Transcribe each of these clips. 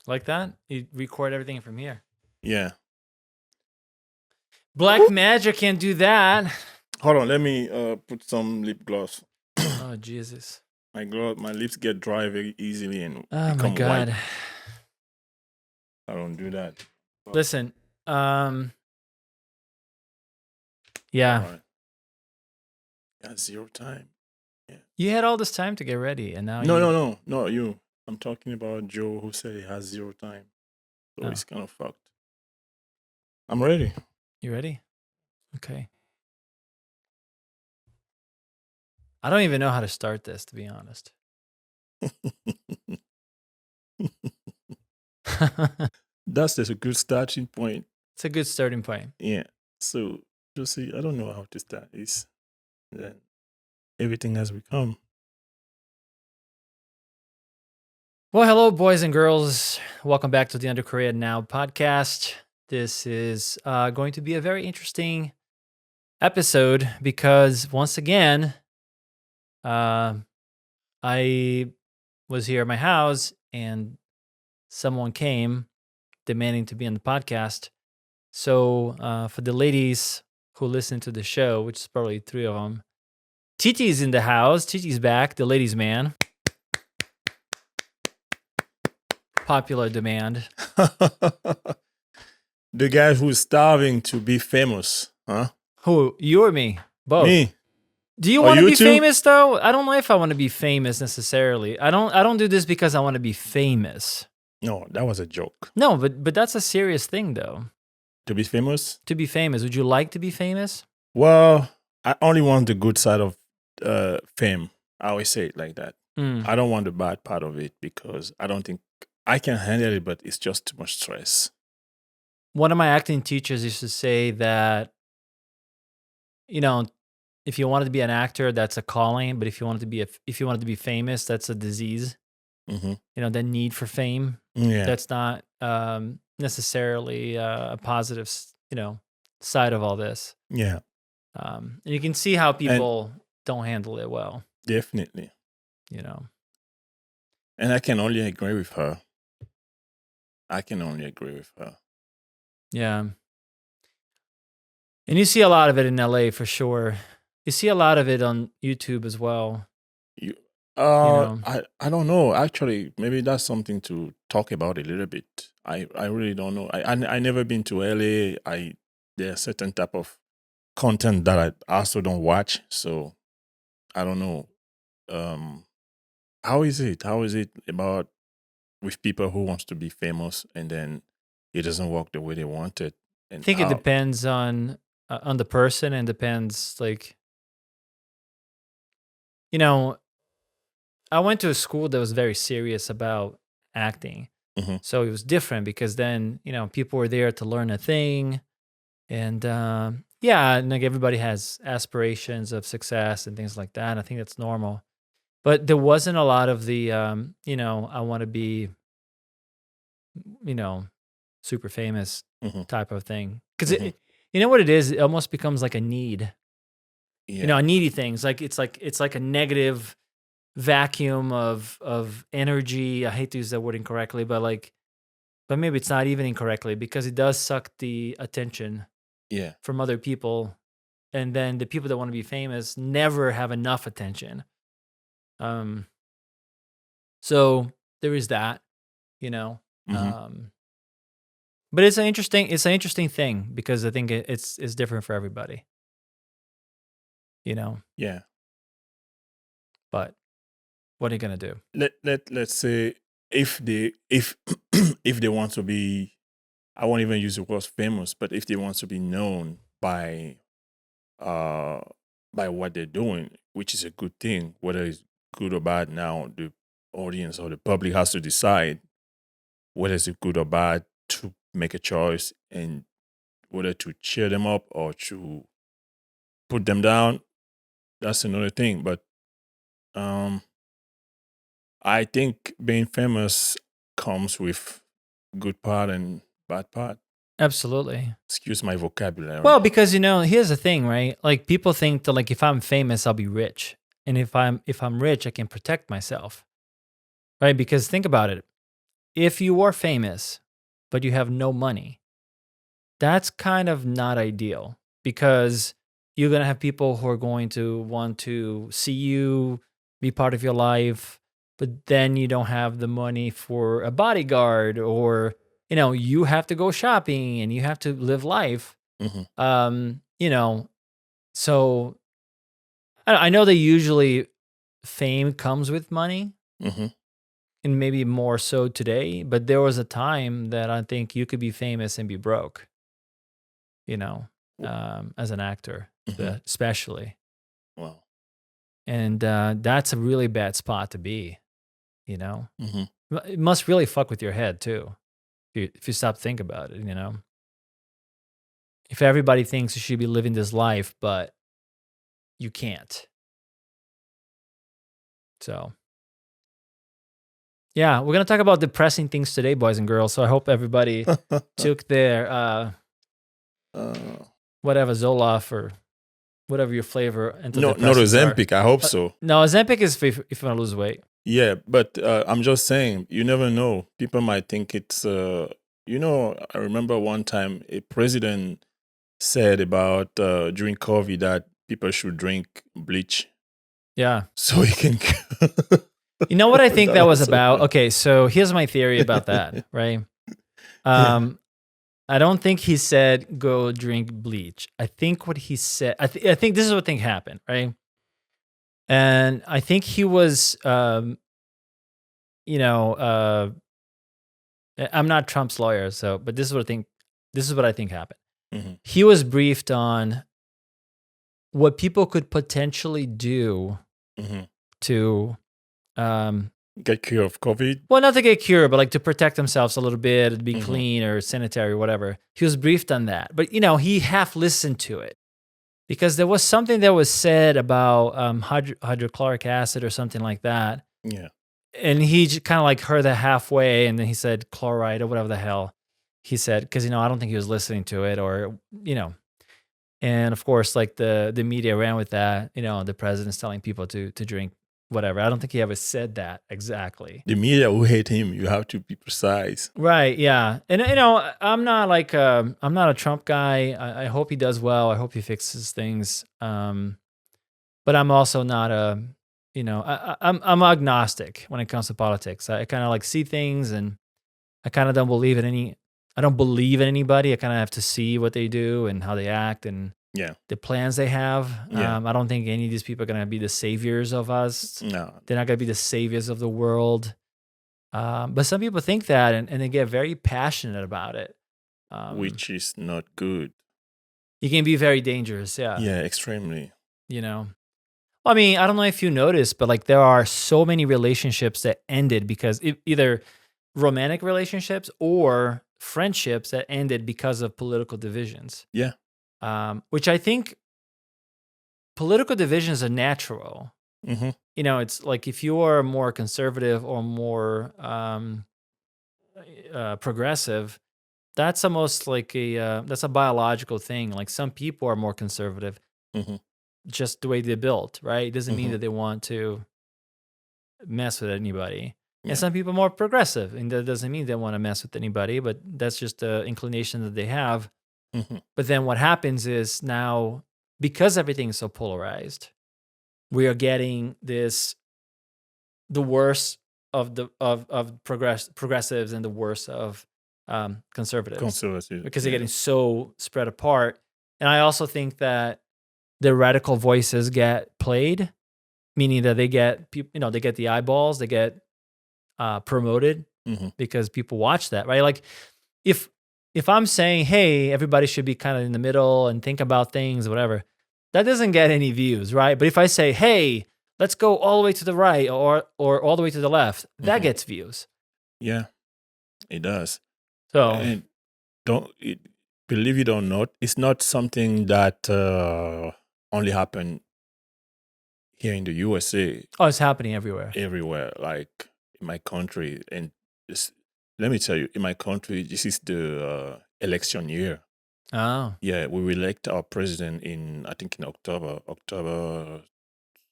Like that? You record everything from here. Yeah. Black Magic can't do that. Hold on, let me put some lip gloss. Oh, Jesus. My lips get dry very easily and Oh, my become God. white. I don't do that. Listen, yeah. All right. Got zero time. Yeah. You had all this time to get ready, and now No, you. I'm talking about Joe who said he has zero time. So Oh. he's kind of fucked. I'm ready. You ready? Okay. I don't even know how to start this, to be honest. That's just a good starting point. It's a good starting point. Yeah. So, Josie, I don't know how to start this. Then everything has become. Well, hello, boys and girls. Welcome back to the Under Korea Now podcast. This is going to be a very interesting episode because, once again, I was here at my house and someone came demanding to be on the podcast. So for the ladies who listen to the show, which is probably 3 of them, Titi's in the house. Titi's back, the ladies' man. Popular demand. The guy who's starving to be famous, huh? Who? You or me? Both. Me. Do you want to be famous though? I don't know if I want to be famous necessarily. I don't do this because I want to be famous. No, that was a joke. No, but that's a serious thing though. To be famous? To be famous. Would you like to be famous? Well, I only want the good side of fame. I always say it like that. I don't want the bad part of it because I don't think I can handle it, but it's just too much stress. One of my acting teachers used to say that, you know, if you wanted to be an actor, that's a calling. But if you wanted to be famous, that's a disease. Mm-hmm. You know, the need for fame. Yeah. That's not necessarily a positive, side of all this. Yeah. And you can see how people don't handle it well. Definitely. You know. And I can only agree with her. Yeah. And you see a lot of it in LA for sure. You see a lot of it on YouTube as well. I don't know. Actually, maybe that's something to talk about a little bit. I really don't know. I never been to LA. There are certain type of content that I also don't watch. So I don't know. How is it? How is it about with people who wants to be famous and then it doesn't work the way they want it? And I think it depends on the person and depends I went to a school that was very serious about acting. Mm-hmm. So it was different because then, people were there to learn a thing. And and like everybody has aspirations of success and things like that. I think that's normal. But there wasn't a lot of the, I want to be, super famous type of thing. Because you know what it is? It almost becomes like a need. Yeah. A needy thing. It's like a negative vacuum of energy. I hate to use that word incorrectly, but maybe it's not even incorrectly because it does suck the attention from other people. And then the people that want to be famous never have enough attention. So there is that, but it's an interesting thing because I think it's different for everybody, Yeah. But what are you gonna do? Let's say if they want to be, I won't even use the word famous, but if they want to be known by what they're doing, which is a good thing, whether it's good or bad, now the audience or the public has to decide whether it's good or bad to make a choice and whether to cheer them up or to put them down. That's another thing. But I think being famous comes with good part and bad part. Absolutely. Excuse my vocabulary. Well, because here's the thing, right? Like people think that if I'm famous, I'll be rich. And if I'm rich, I can protect myself. Right? Because think about it. if you are famous, but you have no money, that's kind of not ideal because you're going to have people who are going to want to see you, be part of your life, but then you don't have the money for a bodyguard or, you have to go shopping and you have to live life. You know, so I know that usually fame comes with money Mm-hmm. and maybe more so today, but there was a time that I think you could be famous and be broke, as an actor, Mm-hmm. especially. Wow. And that's a really bad spot to be, you know? Mm-hmm. It must really fuck with your head too, if you stop to think about it, If everybody thinks you should be living this life, but you can't. So, yeah, we're going to talk about depressing things today, boys and girls. So I hope everybody took their whatever Zoloft or whatever your flavor Not antidepressants are. Ozempic. I hope so. No, Ozempic is if you want to lose weight. Yeah, but I'm just saying, you never know. People might think it's, I remember one time a president said about during COVID that people should drink bleach Yeah. so he can. You know what I think that was also about? funny. Okay, so here's my theory about that, right? I don't think he said go drink bleach. I think what he said, I think this is what thing happened, right? And I think he was, I'm not Trump's lawyer, but this is what I think happened. Mhm. He was briefed on what people could potentially do Mhm. to, Get cured of COVID. well, not to get cured, but like to protect themselves a little bit, to be Mhm. clean or sanitary or whatever. He was briefed on that, but he half listened to it because there was something that was said about hydrochloric acid or something like that. Yeah. And he kind of like heard that halfway, and then he said chloride or whatever the hell he said, because I don't think he was listening to it, or and of course, like the media ran with that. The president's telling people to drink whatever. I don't think he ever said that exactly. The media will hate him. You have to be precise. Right? Yeah, and I'm not like I'm not a Trump guy. I hope he does well. I hope he fixes things. But I'm also not a I'm agnostic when it comes to politics. I kind of like see things, and I kind of don't believe in any. I don't believe in anybody. I kind of have to see what they do and how they act and Yeah. the plans they have. Yeah. I don't think any of these people are going to be the saviors of us. No. They're not going to be the saviors of the world. But some people think that, and they get very passionate about it. Which is not good. You can be very dangerous. Yeah. Yeah, extremely. I mean, I don't know if you noticed, but like there are so many relationships that ended because either romantic relationships or friendships that ended because of political divisions. Yeah. Which I think political divisions are natural. Mm-hmm. It's like if you are more conservative or more progressive, that's almost like that's a biological thing. Like some people are more conservative, Mm-hmm. just the way they're built, right? It doesn't mean Mhm. that they want to mess with anybody. Yeah. And some people are more progressive, and that doesn't mean they want to mess with anybody, but that's just the inclination that they have. Mm-hmm. But then what happens is now, because everything is so polarized, we are getting the worst of progressives and the worst of conservatives, Conservative. because they're Yeah. getting so spread apart. And I also think that the radical voices get played, meaning that they get people, they get the eyeballs, they get promoted Mhm. because people watch that, right? Like if I'm saying, hey, everybody should be kind of in the middle and think about things, whatever, that doesn't get any views, right? But if I say, hey, let's go all the way to the right or all the way to the left, that Mhm. gets views. Yeah, it does. So And believe it or not, it's not something that only happened here in the USA. it's happening everywhere. Everywhere, like in my country. And let me tell you, in my country, this is the election year. Oh, Yeah, we will elect our president I think in October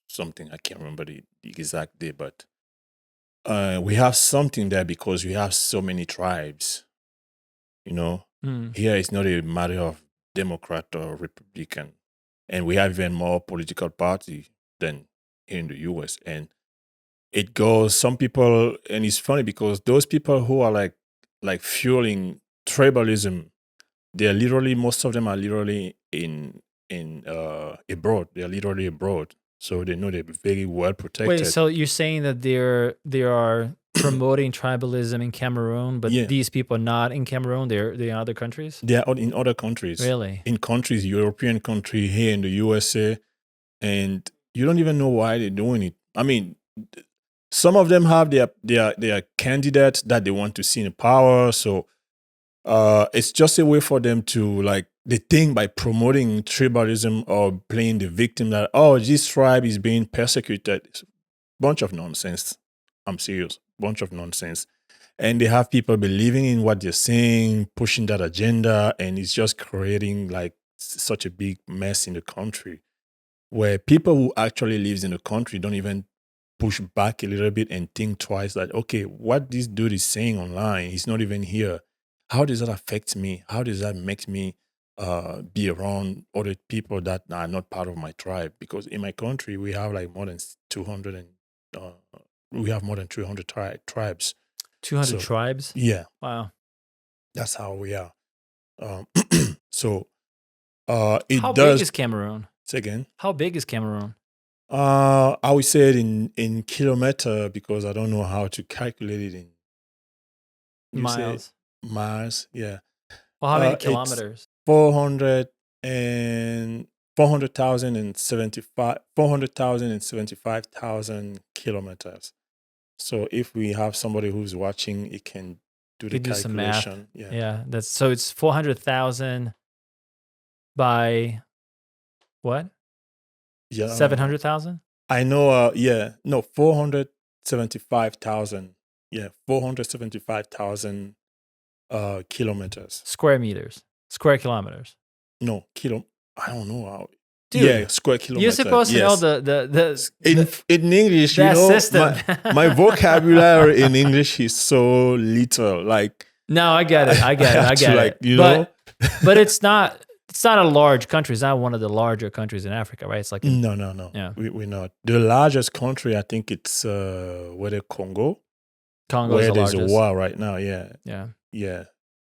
something. I can't remember the exact day, but we have something there because we have so many tribes. You know, Mm. here it's not a matter of Democrat or Republican, and we have even more political party than here in the U.S. And it goes some people, and it's funny because those people who are like fueling tribalism, they're literally most of them are literally in abroad. They're literally abroad, so they know they're very well Wait, protected. so you're saying that they are promoting tribalism in Cameroon, but Yeah, these people are not in Cameroon, they're in other countries? they are in other countries, Really? in countries, European country, here in the USA, and you don't even know why they're doing it. I mean, some of them have their candidates that they want to see in power, so it's just a way for them to like they think by promoting tribalism or playing the victim that oh this tribe is being persecuted. It's a bunch of nonsense. I'm serious, bunch of nonsense. And they have people believing in what they're saying, pushing that agenda, and it's just creating like such a big mess in the country where people who actually lives in the country don't even push back a little bit and think twice that okay, what this dude is saying online, he's not even here. How does that affect me? How does that make me be around other people that are not part of my tribe? Because in my country we have like more than 200 and uh, we have more than 300 tribes. 200 So tribes? yeah, Wow. that's how we are. Um, so How it big does. is Cameroon? Say again. How big is Cameroon? I would say it in kilometer because I don't know how to calculate it in. You say Miles. miles, yeah. Well, how many It's kilometers? 400 and 475,000 kilometers. So if we have somebody who's watching, it can do the You do some math. calculation. Yeah. Yeah, that's so it's 400,000 by what? Yeah. 700,000? I know. Yeah. No, 475,000. Yeah, 475,000 kilometers. Square meters. Square kilometers. No, I don't know how. Dude, Yeah, square kilometer. you're supposed to know yes. In English, that system. my vocabulary in English is so little. Like No, I get it. I get it. have I to, get like, it. you know? But it's not a large country. It's not one of the larger countries in Africa, right? It's like No. Yeah. We're not. The largest country, I think it's where the Congo, Congo is where the there's largest. a war right now. Yeah. Yeah. Yeah.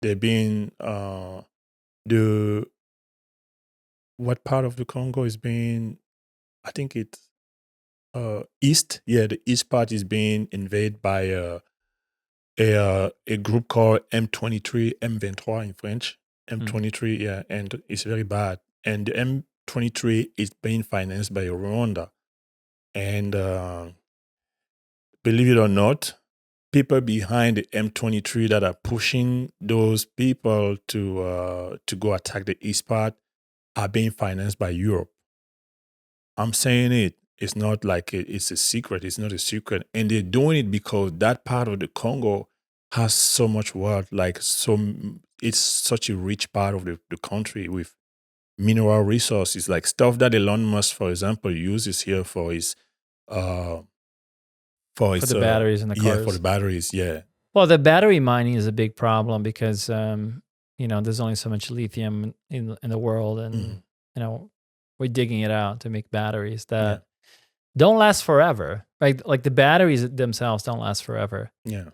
They've been the what part of the Congo is being, I think it's east. Yeah, the east part is being invaded by a group called M23, M23 in French. M23, yeah, and it's very bad. And the M23 is being financed by Rwanda. And believe it or not, people behind the M23 that are pushing those people to go attack the east part are being financed by Europe. I'm saying it. It's not like it's a secret. It's not a secret. And they're doing it because that part of the Congo has so much wealth. It's such a rich part of the country with mineral resources, like stuff that Elon Musk, for example, uses here for his uh For the batteries in the yeah, for cars. the batteries, yeah. Well, the battery mining is a big problem because there's only so much lithium in the world, and we're digging it out to make batteries that don't last forever. Like the batteries themselves don't last forever. Yeah.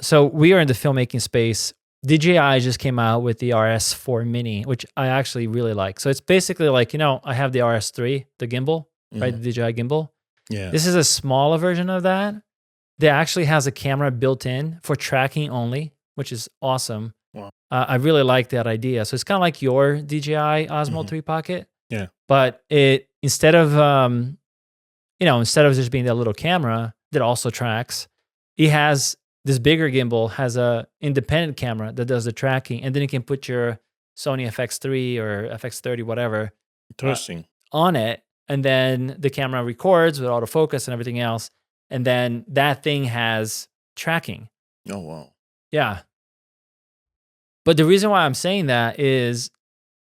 So we are in the filmmaking space. DJI just came out with the RS4 Mini, which I actually really like. So it's basically like, I have the RS3, the gimbal, right? The DJI gimbal. Yeah. This is a smaller version of that. That actually has a camera built in for tracking only, which is awesome. Wow. I really like that idea. So it's kind of like your DJI Osmo 3 Pocket. Yeah. But it instead of just being that little camera that also tracks, it has this bigger gimbal has a independent camera that does the tracking, and then you can put your Sony FX3 or FX30, whatever, Interesting. on it, and then the camera records with autofocus and everything else, and then that thing has tracking. Oh, wow. Yeah. But the reason why I'm saying that is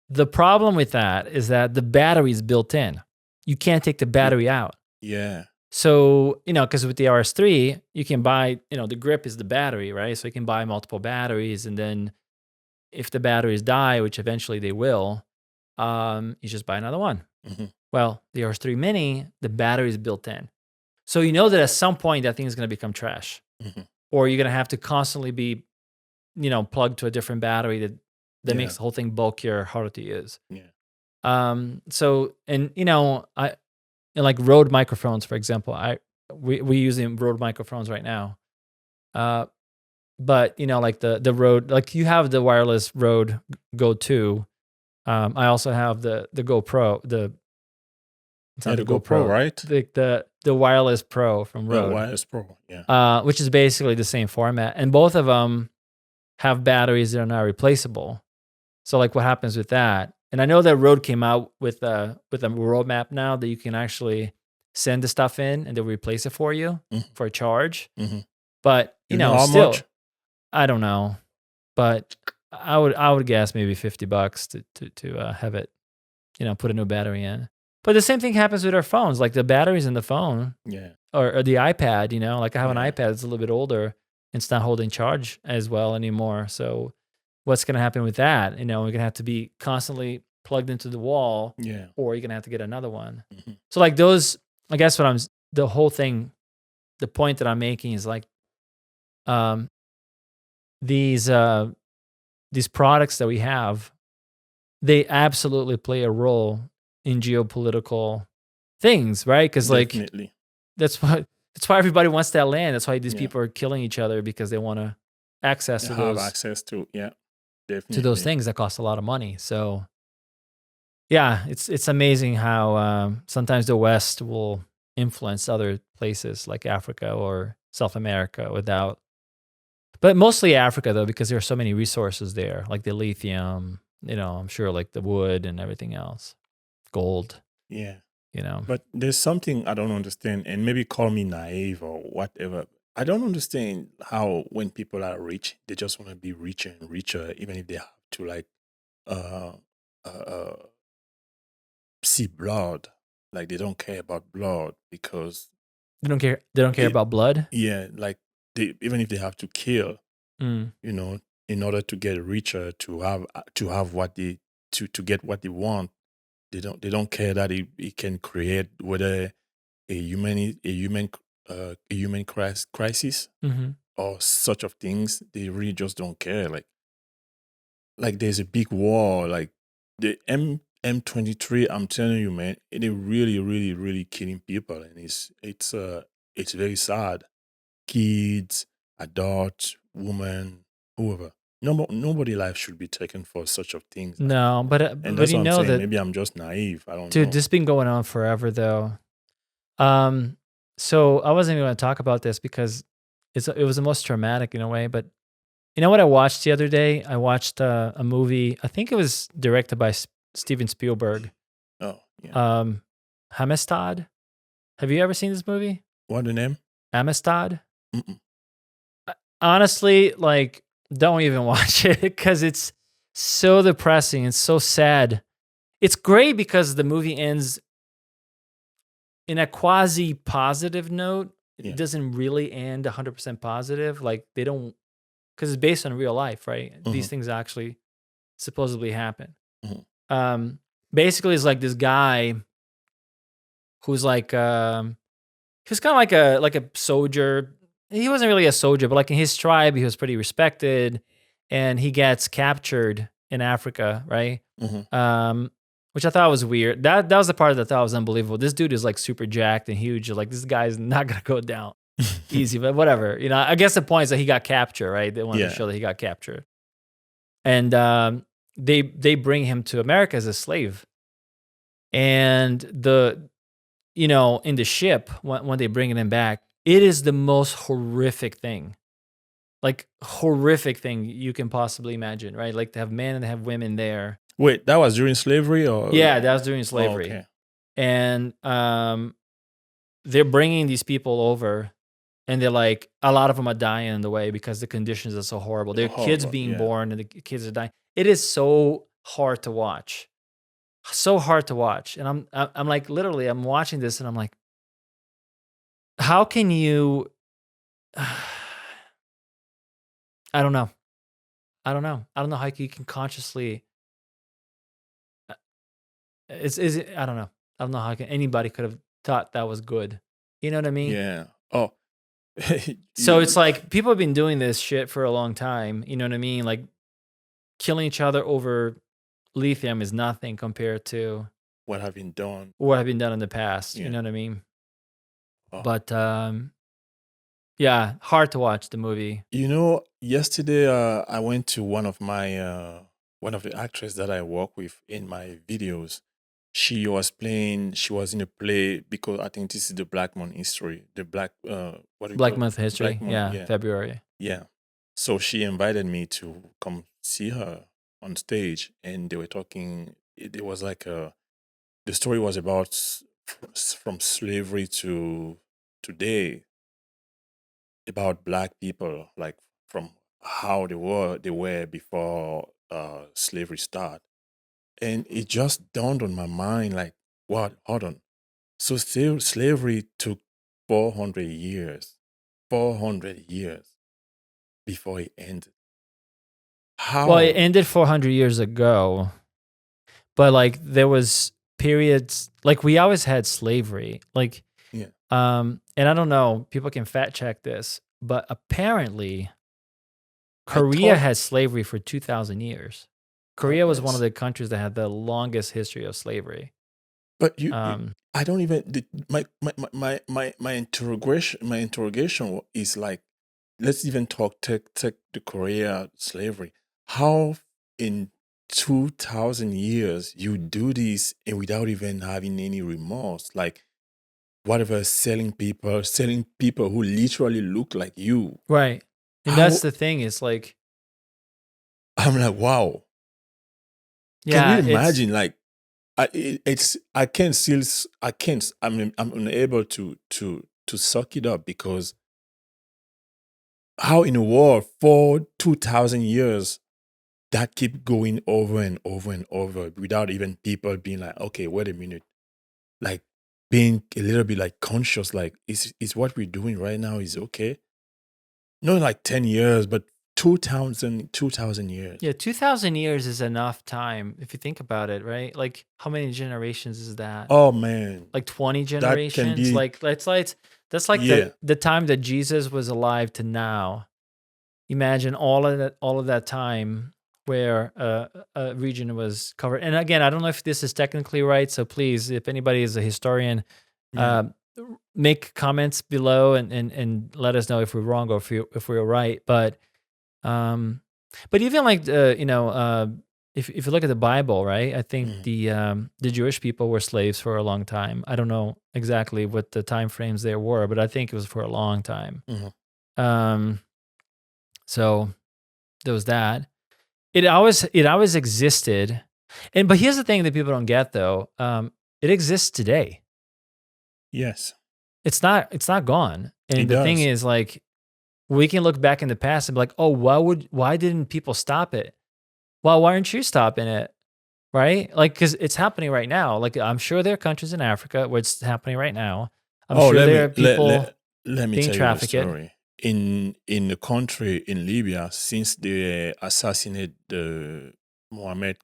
the problem with that is that the battery is built in. You can't take the battery out. Yeah. So, because with the RS3, you can buy, the grip is the battery, right? So you can buy multiple batteries, and then if the batteries die, which eventually they will, you just buy another one. Mhm. Well, the RS3 Mini, the battery is built in. So you know that at some point that thing is going to become trash, Mhm. or you're going to have to constantly be, plugged to a different battery that Yeah. makes the whole thing bulkier, harder to use. Yeah. So, and like Rode microphones, for example, we using Rode microphones right now. But like the Rode, like you have the wireless Rode Go 2. I also have the GoPro, it's Yeah, not the the GoPro, GoPro, right? the wireless Pro from Well, Rode, wireless Pro. Yeah. which is basically the same format, and both of them have batteries that are not replaceable. So like what happens with that? And I know that Rode came out with a roadmap now that you can actually send the stuff in and they'll replace it for you Mhm. for a charge. Mhm. But You know how much? still, I don't know. But I would guess maybe $50 to have it, put a new battery in. But the same thing happens with our phones. Like the batteries in the phone Yeah. or the iPad, like I have an Yeah. iPad that's a little bit older. It's not holding charge as well anymore. So what's going to happen with that? We're going to have to be constantly plugged into the wall, Yeah. or you're going to have to get another one. Mhm. So like those, I guess the whole thing, the point that I'm making is like, um, these products that we have, they absolutely play a role in geopolitical things, right? Because like Definitely. that's why everybody wants that land. That's why these Yeah. people are killing each other, because they want to access They to have those access to, yeah, to those definitely. things that cost a lot of money. So yeah, it's amazing how sometimes the West will influence other places like Africa or South America but mostly Africa though, because there are so many resources there, like the lithium, I'm sure like the wood and everything else, gold, Yeah. you know. But there's something I don't understand, and maybe call me naive or whatever. I don't understand how when people are rich, they just want to be richer and richer, even if they have to like uh, uh see blood. Like they don't care about blood because They don't care it, about blood. yeah, like they even if they have to kill, Mm. you know, in order to get richer, to have what they to get what they want, they don't care that it can create whether a human crisis Hmm. or such of things. They really just don't care. Like there's a big war, like the M23. I'm telling you, man, it is really, really, really killing people, and it's very sad. Kids, adults, women, whoever. Nobody life should be taken for such of things. Like, No, and but that's you what I'm know saying. that, Maybe I'm just naive. I don't dude, know. this has been going on forever though. Um, so I wasn't even going to talk about this because it was the most traumatic in a way. But you know what I watched the other day? I watched a movie. I think it was directed by Steven Spielberg. Oh yeah. Um, Amistad. Have you ever seen this movie? What the name? Amistad. Mm-mm. Honestly, like, don't even watch it because it's so depressing and so sad. It's great because the movie ends in a quasi positive note. It Yeah. doesn't really end 100% positive. Like, they don't, because it's based on real life, right? Mm-hmm. These things actually supposedly happen. Mm-hmm. Um, Basically, it's like this guy who's like, he was kind of like a soldier. He wasn't really a soldier, but like in his tribe, he was pretty respected, and he gets captured in Africa, right? Mm-hmm. Which I thought was weird. That was the part that I thought was unbelievable. This dude is like super jacked and huge. Like this guy's not gonna go down easy, but whatever. I guess the point is that he got captured, right? They wanted to Yeah. show that he got captured, and they bring him to America as a slave, and in the ship when they bring him back, it is the most horrific thing, like horrific thing you can possibly imagine, right? Like to have men and have women there. Wait, that was during slavery or? Yeah, that was during Oh, slavery, okay. and they're bringing these people over, and they're like, a lot of them are dying in the way because the conditions are so horrible. There are kids Horrible. being Yeah. born, and the kids are dying. It is so hard to watch, so hard to watch, and I'm like literally I'm watching this, and I'm like, how can you? I don't know. I don't know. I don't know how you can consciously. uh, is it? I don't know. I don't know how anybody could have thought that was good. You know what I mean? Yeah. Oh, So it's you, like people have been doing this shit for a long time. You know what I mean? Like killing each other over lithium is nothing compared to what have been done? what have been done in the past. You Yeah. know what I mean? Oh. But yeah, hard to watch the movie. Yesterday I went to one of the actresses that I work with in my videos. She was in a play because I think this is the Black Month history. The black what do you Black call it? Month Black history. Month, Yeah, yeah. February. Yeah. So she invited me to come see her on stage and they were talking it was like the story was about from slavery to today, about black people, like from how they were before slavery started. And it just dawned on my mind, like, what? Hold on. So slavery took 400 years, 400 years before it ended. Well, it How? ended 400 years ago, but like there was periods like we always had slavery. Like Yeah, and I don't know, people can fact check this, but apparently I Korea thought, had slavery for 2000 years. oh Korea was one of yes, the countries that had the longest history of slavery. but Um I don't even my interrogation is like, let's even take the Korea slavery. How in 2000 years you do this and without even having any remorse, like whatever, selling people who literally look like you. right. And that's How? the thing is like I'm like, wow. Can you yeah, it's imagine? Like, I can't still I can't I'm unable to suck it up because how in a world for 2000 years that keep going over and over and over without even people being like, okay, wait a minute, like being a little bit like conscious, like is what we're doing right now is okay? Not like 10 years, but 2000 years. yeah, 2000 years is enough time if you think about it, right? Like how many generations is that? Oh man, Like 20 that can generations? be, Like that's like yeah. the time that Jesus was alive to now. Imagine all of that time where a region was covered. And again, I don't know if this is technically right, so please, if anybody is a historian, Yeah. uh, make comments below and let us know if we're wrong or if we're right. Um, but even like if you look at the Bible, right? I think Mhm, the Jewish people were slaves for a long time. I don't know exactly what the time frames there were, but I think it was for a long time. mhm. Um, so there was that. It always existed, and but here's the thing that people don't get though. It exists today. Yes, It's not gone. it And the thing does. is, like, we can look back in the past and be like, oh, why didn't people stop it? Well, why aren't you stopping it? Right? Like, because it's happening right now. Like, I'm sure there are countries in Africa where it's happening right now. I'm Oh, sure there are people let me being tell you the trafficked. story. In the country in Libya, since they assassinated the Mohammed,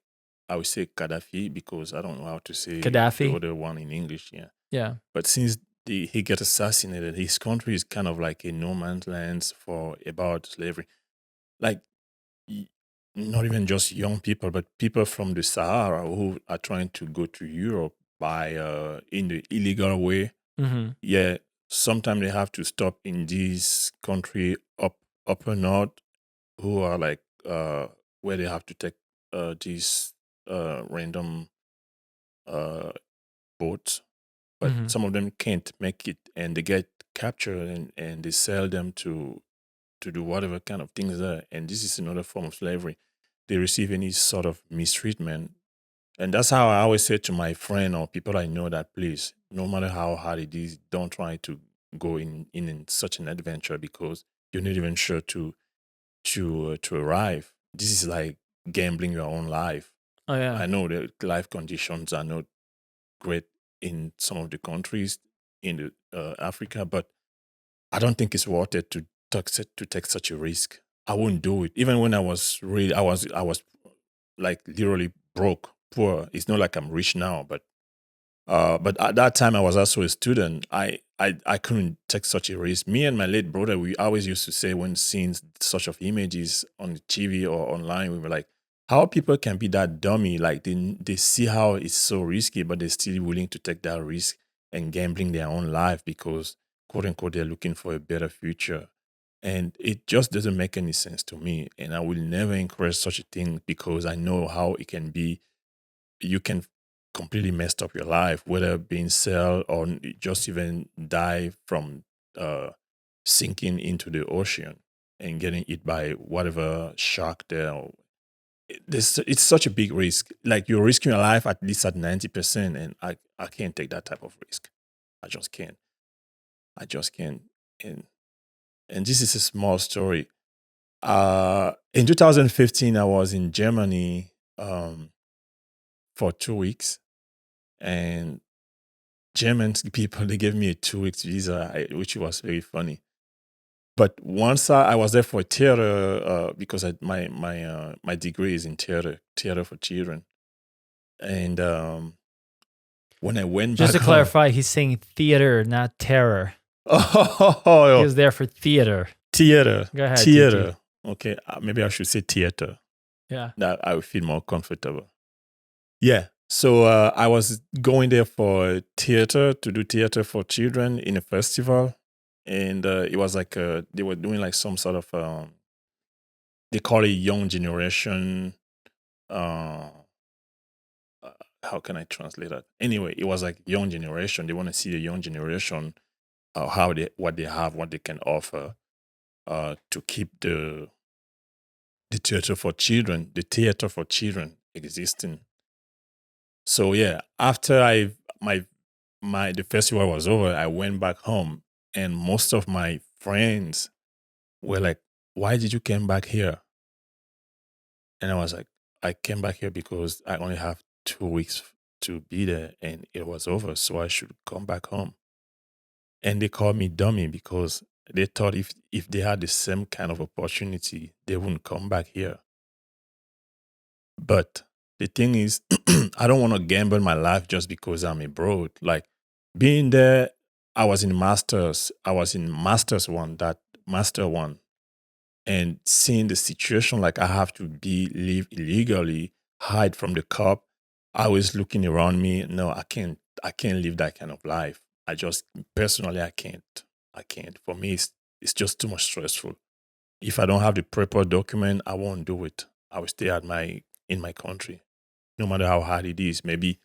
I would say Gaddafi because I don't know how to say the Gaddafi. other one in English. Yeah, Yeah. but since he got assassinated, his country is kind of like a no man's land for about slavery. Like, y- not even just young people, but people from the Sahara who are trying to go to Europe by in the illegal way. Hmm. Yeah, sometimes they have to stop in this country upper north, who are like where they have to take these random uh boats, but Hmm. some of them can't make it and they get captured and they sell them to do whatever kind of things there. And this is another form of slavery. They receive any sort of mistreatment. And that's how I always say to my friend or people I know that, please, no matter how hard it is, don't try to go in such an adventure because you're not even sure to arrive. This is like gambling your own life. Oh yeah. I know that life conditions are not great in some of the countries in the Africa, but I don't think it's worth it to take such a risk. I wouldn't do it. Even when I was like literally broke, poor. It's not like I'm rich now, but at that time I was also a student. I couldn't take such a risk. Me and my late brother, we always used to say when seeing such of images on the TV or online, we were like, how people can be that dummy? Like they see how it's so risky, but they're still willing to take that risk and gambling their own life because quote unquote they're looking for a better future. And it just doesn't make any sense to me. And I will never encourage such a thing because I know how it can be. You can completely messed up your life, whether being sell or just even die from uh, sinking into the ocean and getting hit by whatever shark there. It's such a big risk. Like you're risking your life at least at 90%, and I can't take that type of risk. I just can't. I just can't. And and this is a small story. In 2015, I was in Germany for 2 weeks, and German people they gave me a 2 weeks visa, which was very funny. But once I was there for theater because my degree is in theater for children, and when I went Just back to home, clarify, he's saying theater, not terror. He oh, was there for theater. theater, Go ahead, theater. Okay, maybe I should say theater. Yeah. That I would feel more comfortable. Yeah. So I was going there for theater to do theater for children in a festival, and it was like they were doing like some sort of they call it young generation. Uh, how can I translate that? Anyway, it was like young generation. They want to see the young generation, how they what they have, what they can offer, to keep the theater for children existing. So yeah, after the festival was over, I went back home, and most of my friends were like, "Why did you come back here?" And I was like, "I came back here because I only have 2 weeks to be there, and it was over, so I should come back home." And they called me dummy because they thought if they had the same kind of opportunity, they wouldn't come back here. But the thing is, I don't want to gamble my life just because I'm abroad. Like being there, I was in masters. I was in masters one, that master one, and seeing the situation, like I have to live illegally, hide from the cop. I was looking around me. No, I can't live that kind of life. I just personally, I can't. I can't. For me, it's just too much stressful. If I don't have the proper document, I won't do it. I will stay in my country, no matter how hard it is. Maybe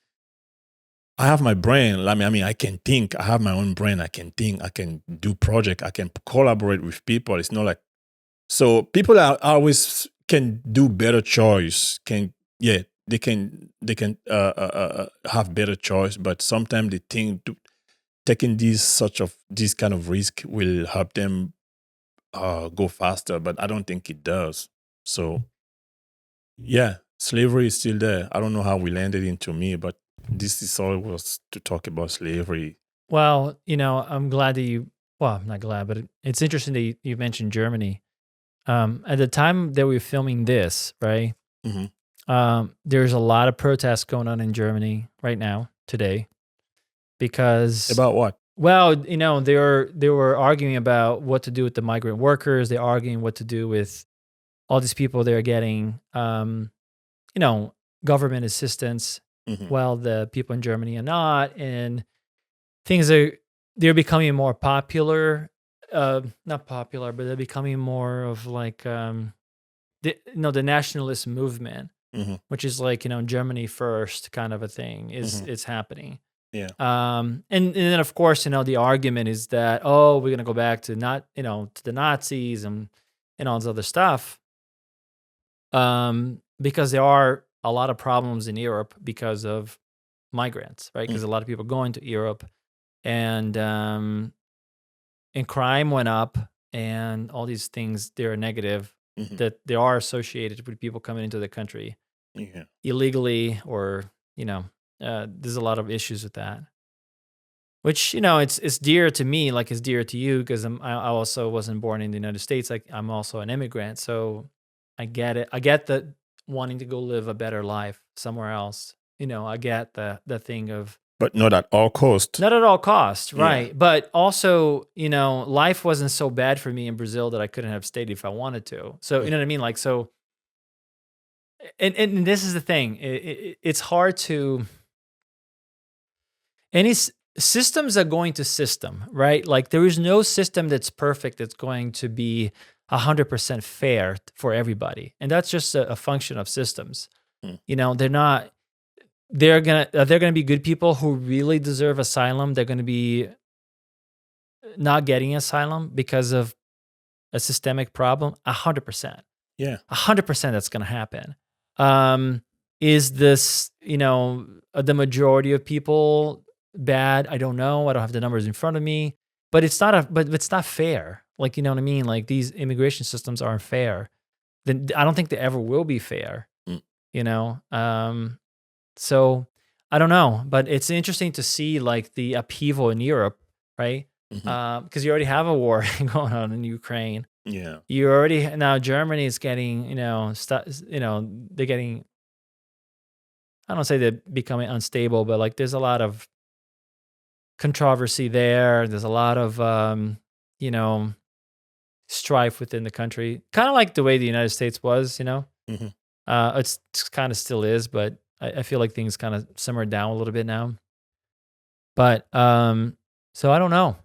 I have my brain. I mean, I can think. I have my own brain. I can think. I can do project. I can collaborate with people. It's not like so people are always can do better choice. Can yeah, they can have better choice, but sometimes they think taking this kind of risk will help them go faster. But I don't think it does. So yeah, slavery is still there. I don't know how we landed into me, but this is all was to talk about slavery. Well, I'm glad that I'm not glad, but it's interesting that you mentioned Germany. At the time that we were filming this, right? Hmm. There's a lot of protests going on in Germany right now, today, because, About what? well, they were arguing about what to do with the migrant workers. They're arguing what to do with all these people they're getting, you know, government assistance, Hmm. while the people in Germany are not, and things they're becoming more popular. Not popular, but they're becoming more of like the nationalist movement, Hmm. which is like Germany first kind of a thing is Hmm. it's happening. Yeah. And then of course the argument is that, oh, we're gonna go back to not to the Nazis and all this other stuff, because there are a lot of problems in Europe because of migrants, right? Because a lot of people going to Europe, and crime went up, and all these things they're negative, Hmm. that they are associated with people coming into the country Yeah. illegally, or there's a lot of issues with that, which it's dear to me, like it's dear to you, because I also wasn't born in the United States. Like I'm also an immigrant, so I get it. I get the wanting to go live a better life somewhere else. I get the thing of But not at all cost. not at all cost, Yeah. right? But also, life wasn't so bad for me in Brazil that I couldn't have stayed if I wanted to. So you know what I mean? Like so, and this is the thing. It's hard to systems are going to system, right? Like there is no system that's perfect that's going to be 100% fair for everybody, and that's just a function of systems. Mm. They're not. They're gonna be good people who really deserve asylum. They're gonna be not getting asylum because of a systemic problem. 100%. Yeah. 100% that's gonna happen. Is this the majority of people bad? I don't know. I don't have the numbers in front of me, but it's not fair. Like, you know what I mean? Like these immigration systems aren't fair. Then I don't think they ever will be fair. Mm. So I don't know, but it's interesting to see like the upheaval in Europe, right? Because you already have a war going on in Ukraine. Yeah. You already now Germany is getting they're getting, I don't say they're becoming unstable, but like there's a lot of controversy there. There's a lot of strife within the country, kind of like the way the United States was. Mhm. It's kind of still is, but I feel like things kind of simmered down a little bit now. But so I don't know.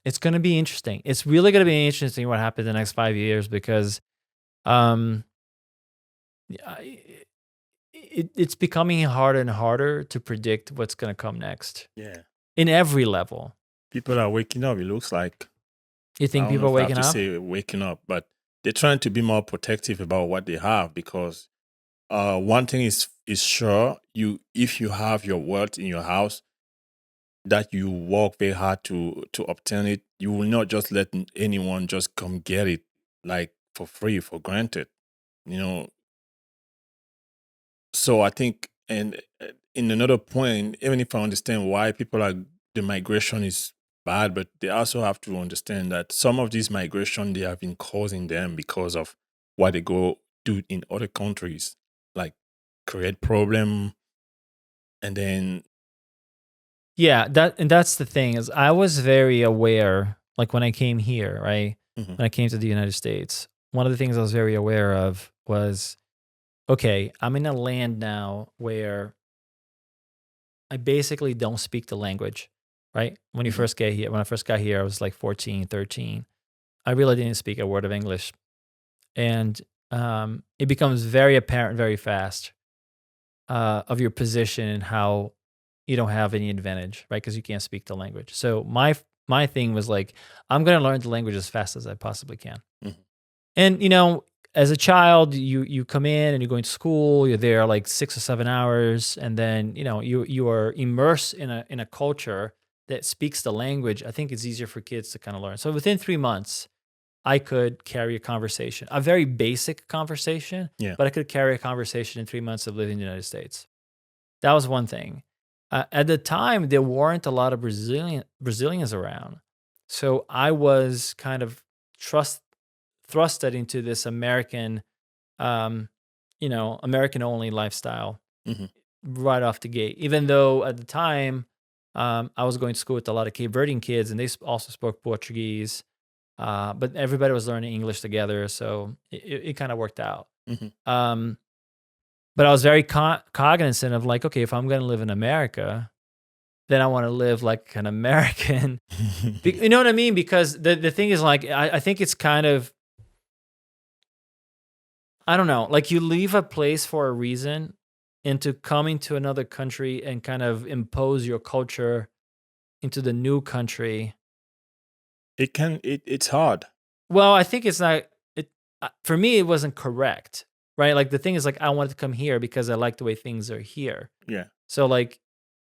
It's going to be interesting. It's really going to be interesting what happens in the next 5 years, because it's becoming harder and harder to predict what's going to come next Yeah. in every level. People are waking up. It looks like. You I think don't people are know if I waking have to up? say waking up, but they're trying to be more protective about what they have, because one thing is sure, if you have your wealth in your house that you work very hard to obtain it, you will not just let anyone just come get it like for free, for granted. You know, so I think, and in another point, even if I understand why people are the migration is bad, but they also have to understand that some of these migration they have been causing them because of what they go do in other countries, like create problem, and then Yeah, that's the thing is I was very aware, like when I came here, right? Mhm, When I came to the United States, one of the things I was very aware of was, okay, I'm in a land now where I basically don't speak the language, right? When mhm, I first got here, I was like 14, 13. I really didn't speak a word of English. And it becomes very apparent very fast of your position and how you don't have any advantage, right? Because you can't speak the language. So my thing was like, I'm going to learn the language as fast as I possibly can. mhm. And as a child, you come in and you're going to school. You're there like 6 or 7 hours, and then you are immersed in a culture that speaks the language. I think it's easier for kids to kind of learn. So within 3 months, I could carry a conversation, a very basic conversation, Yeah. but I could carry a conversation in 3 months of living in the United States. That was one thing. At the time, there weren't a lot of Brazilians around, so I was kind of thrusted into this American, American only lifestyle Mhm. right off the gate. Even though at the time, I was going to school with a lot of Cape Verdean kids, and they also spoke Portuguese, but everybody was learning English together, so it kind of worked out. Mhm. Um, but I was very cognizant of like, okay, if I'm going to live in America, then I want to live like an American. You know what I mean? Because the thing is like, I think it's kind of, I don't know, like you leave a place for a reason, and to coming to another country and kind of impose your culture into the new country. It's hard. Well, I think it's not, it, for me, it wasn't correct, right? Like the thing is like, I wanted to come here because I like the way things are here. Yeah. So like,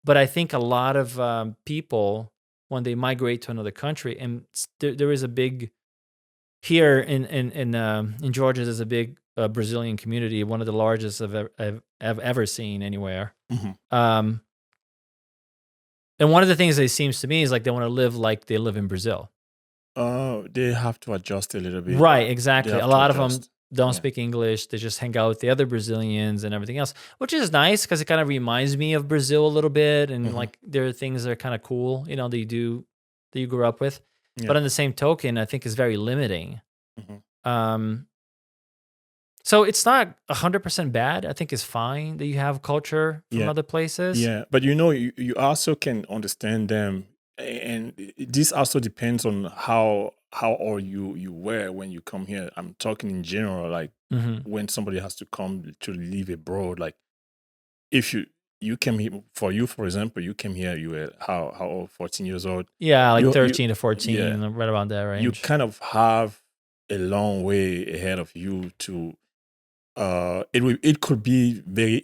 but I think a lot of people, when they migrate to another country, and there is a big here in Georgia. There's a big Brazilian community, one of the largest I've ever seen anywhere. Mhm. Um, And one of the things that it seems to me is like they want to live like they live in Brazil. They have to adjust a little bit. Right, They exactly. A have to lot of them adjust. don't Yeah. speak English. They just hang out with the other Brazilians and everything else, which is nice because it kind of reminds me of Brazil a little bit. And Hmm. like there are things that are kind of cool, that you grew up with. Yeah. But on the same token, I think is very limiting. Hmm. Um, so it's not 100% bad. I think it's fine that you have culture from Yeah. other places. Yeah, but you also can understand them, and this also depends on how or you were when you come here. I'm talking in general, like Hmm. when somebody has to come to live abroad. Like if you came here, for you, for example, you came here, you were how old? 14 years old. Yeah, like You 13 to yeah, 14, right around that you range. kind of have a long way ahead of you to it could be very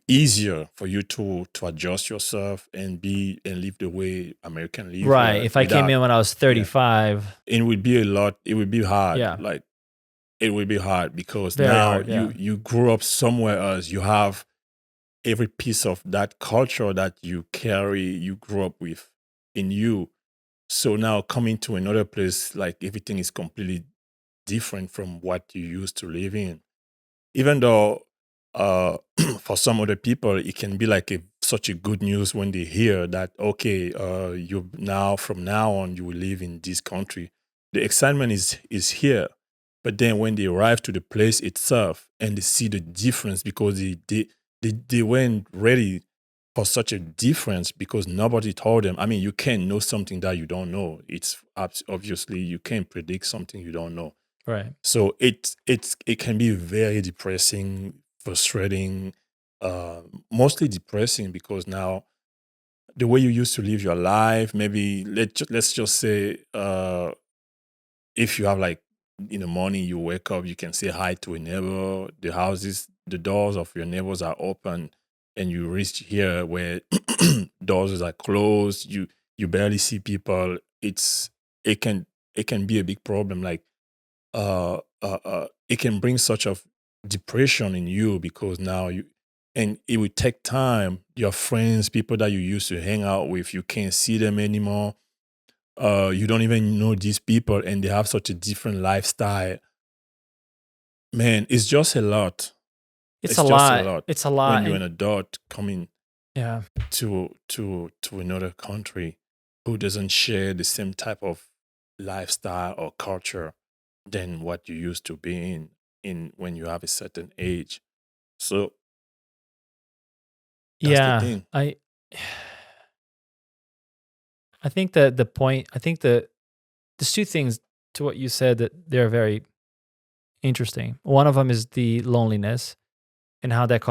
easier for you to adjust yourself and live the way American live Right. here If I came without. in when I was Yeah, 35, it would be a lot. It would be hard. yeah, Like it would be hard because very now hard. you Yeah. you grew up somewhere else. You have every piece of that culture that you carry. You grew up with in you. So now coming to another place, like everything is completely different from what you used to live in, even though for some other people it can be like such a good news when they hear that, okay, you now from now on you will live in this country. The excitement is here, but then when they arrive to the place itself and they see the difference, because they weren't ready for such a difference, because nobody told them. I mean, you can't know something that you don't know. It's obviously you can't predict something you don't know. Right. So it can be very depressing, frustrating, uh, mostly depressing, because now the way you used to live your life, maybe let's just say, if you have like in the morning you wake up, you can say hi to a neighbor. The doors of your neighbors are open, and you reach here where doors are closed. You barely see people. It can it can be a big problem. Like it can bring such of depression in you, because now and it will take time. Your friends, people that you used to hang out with, you can't see them anymore. You don't even know these people, and they have such a different lifestyle. Man, it's just a lot. It's a It's just a lot. lot It's a when lot. you're And an adult coming yeah. to another country who doesn't share the same type of lifestyle or culture than what you used to be in when you have a certain age. So that's the Yeah. thing. I think that the point, I think that there's two things to what you said that they're very interesting. One of them is the loneliness and how that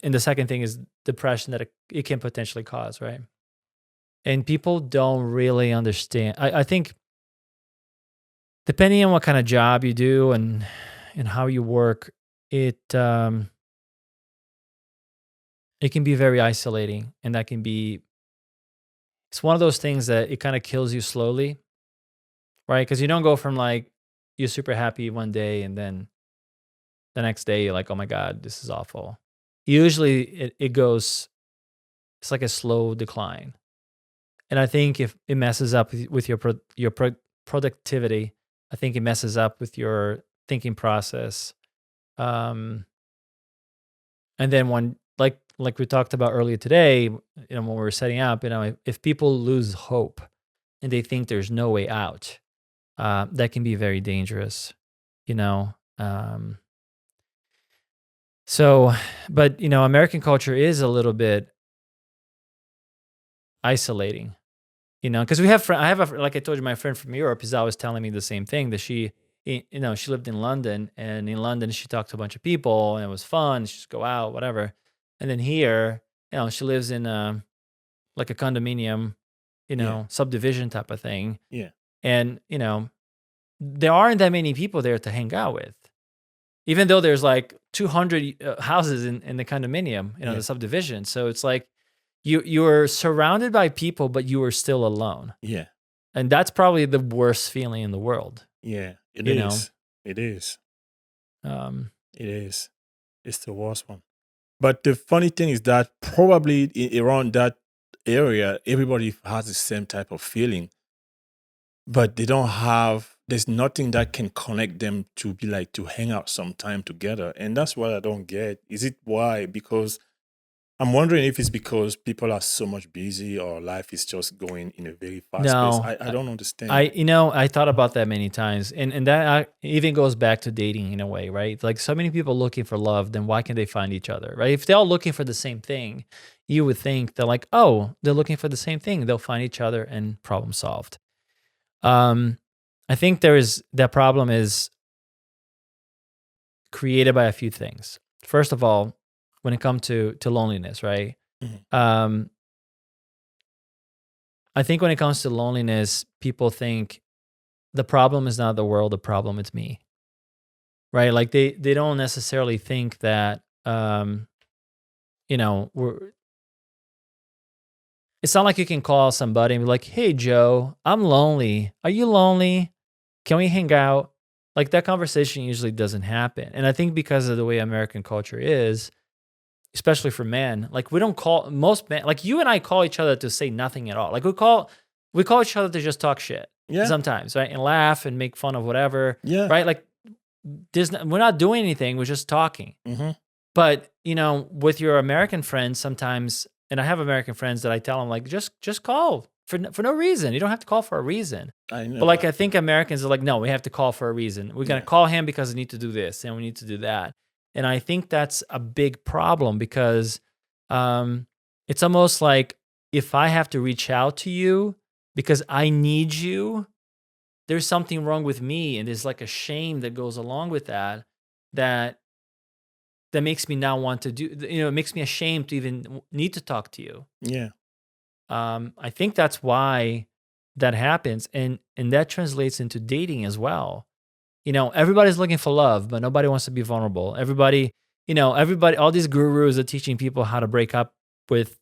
and the second thing is depression that it can potentially cause, right? And people don't really understand. I think depending on what kind of job you do and how you work, it can be very isolating, and that can be it's one of those things that it kind of kills you slowly, right? Because you don't go from like you're super happy one day and then the next day you're like, oh my god, this is awful. Usually it goes, it's like a slow decline. And I think if it messes up with your productivity, I think it messes up with your thinking process. Um, and then when like we talked about earlier today, when we were setting up, if people lose hope and they think there's no way out, that can be very dangerous. You know. So, but American culture is a little bit isolating. Because we have I have like I told you, my friend from Europe is always telling me the same thing, that she lived in London, and in London she talked to a bunch of people and it was fun. She just go out, whatever. And then here, she lives in like a condominium, Yeah, subdivision type of thing, yeah, and there aren't that many people there to hang out with, even though there's like 200 houses in the condominium, yeah, the subdivision. So it's like you're surrounded by people, but you are still alone. yeah, And that's probably the worst feeling in the world, yeah. It you know? is. It is. Um, It is. It's the worst one. But the funny thing is that probably around that area, everybody has the same type of feeling, but they don't have. There's nothing that can connect them to be like to hang out sometime together, and that's what I don't get. Is it why? Because I'm wondering if it's because people are so much busy or life is just going in a very fast pace. No, I don't understand. I thought about that many times, and that even goes back to dating in a way, right? Like so many people looking for love, then why can't they find each other, right? If they're all looking for the same thing, you would think they're like, oh, they're looking for the same thing, they'll find each other and problem solved. I think that problem is created by a few things. First of all, when it comes to loneliness, right? Mhm. I think when it comes to loneliness, people think the problem is not the world, the problem is me, right? Like they don't necessarily think that it's not like you can call somebody and be like, "Hey Joe, I'm lonely. Are you lonely? Can we hang out?" Like that conversation usually doesn't happen. And I think because of the way American culture is, especially for men, like we don't call most men, like you and I call each other to say nothing at all. Like we call each other to just talk shit Yeah, sometimes, right? And laugh and make fun of whatever, yeah. right? Like we're not doing anything, we're just talking. Hmm. But, with your American friends sometimes, and I have American friends that I tell them like just call for no reason. You don't have to call for a reason. I know But like that. I think Americans are like, no, we have to call for a reason. We're gonna Yeah. call him because we need to do this and we need to do that. And I think that's a big problem because it's almost like if I have to reach out to you because I need you, there's something wrong with me, and there's like a shame that goes along with that that makes me not want to do. It makes me ashamed to even need to talk to you. Yeah. I think that's why that happens, and that translates into dating as well. Everybody's looking for love, but nobody wants to be vulnerable. Everybody, all these gurus are teaching people how to break up with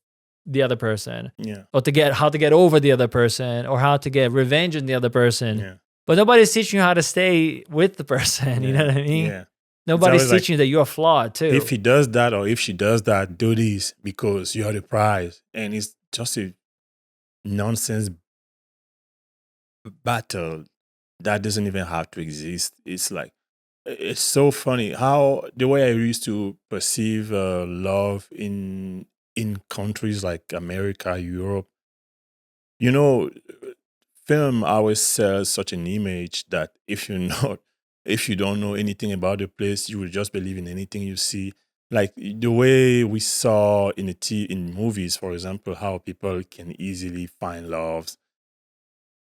the other person, Yeah. or how to get over the other person, or how to get revenge on the other person. Yeah. But nobody's teaching you how to stay with the person. You know Yeah. what I mean? Yeah. It's Nobody's always like teaching you that you're flawed if too. he does that or if she does that, do this because you're the prize. And it's just a nonsense battle that doesn't even have to exist. It's like it's so funny how the way I used to perceive love in countries like America, Europe. You know, film always sells such an image that if you're not, if you don't know anything about the place, you will just believe in anything you see. Like the way we saw in in movies, for example, how people can easily find loves.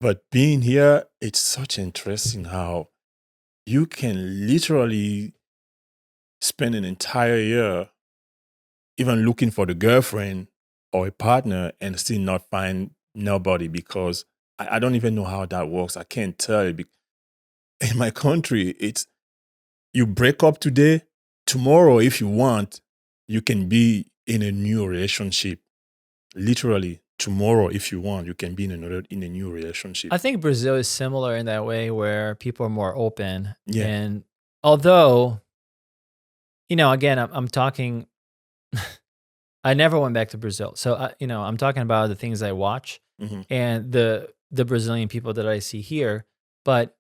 But being here, it's such interesting how you can literally spend an entire year even looking for the girlfriend or a partner and still not find nobody because I don't even know how that works. I can't tell you. In my country, it's you break up today, tomorrow, if you want, you can be in a new relationship. Literally, tomorrow, if you want, you can be in a new relationship. I think Brazil is similar in that way where people are more open. Yeah. And although, again, I'm talking, I never went back to Brazil. So, I'm talking about the things I watch Hmm. and the Brazilian people that I see here. But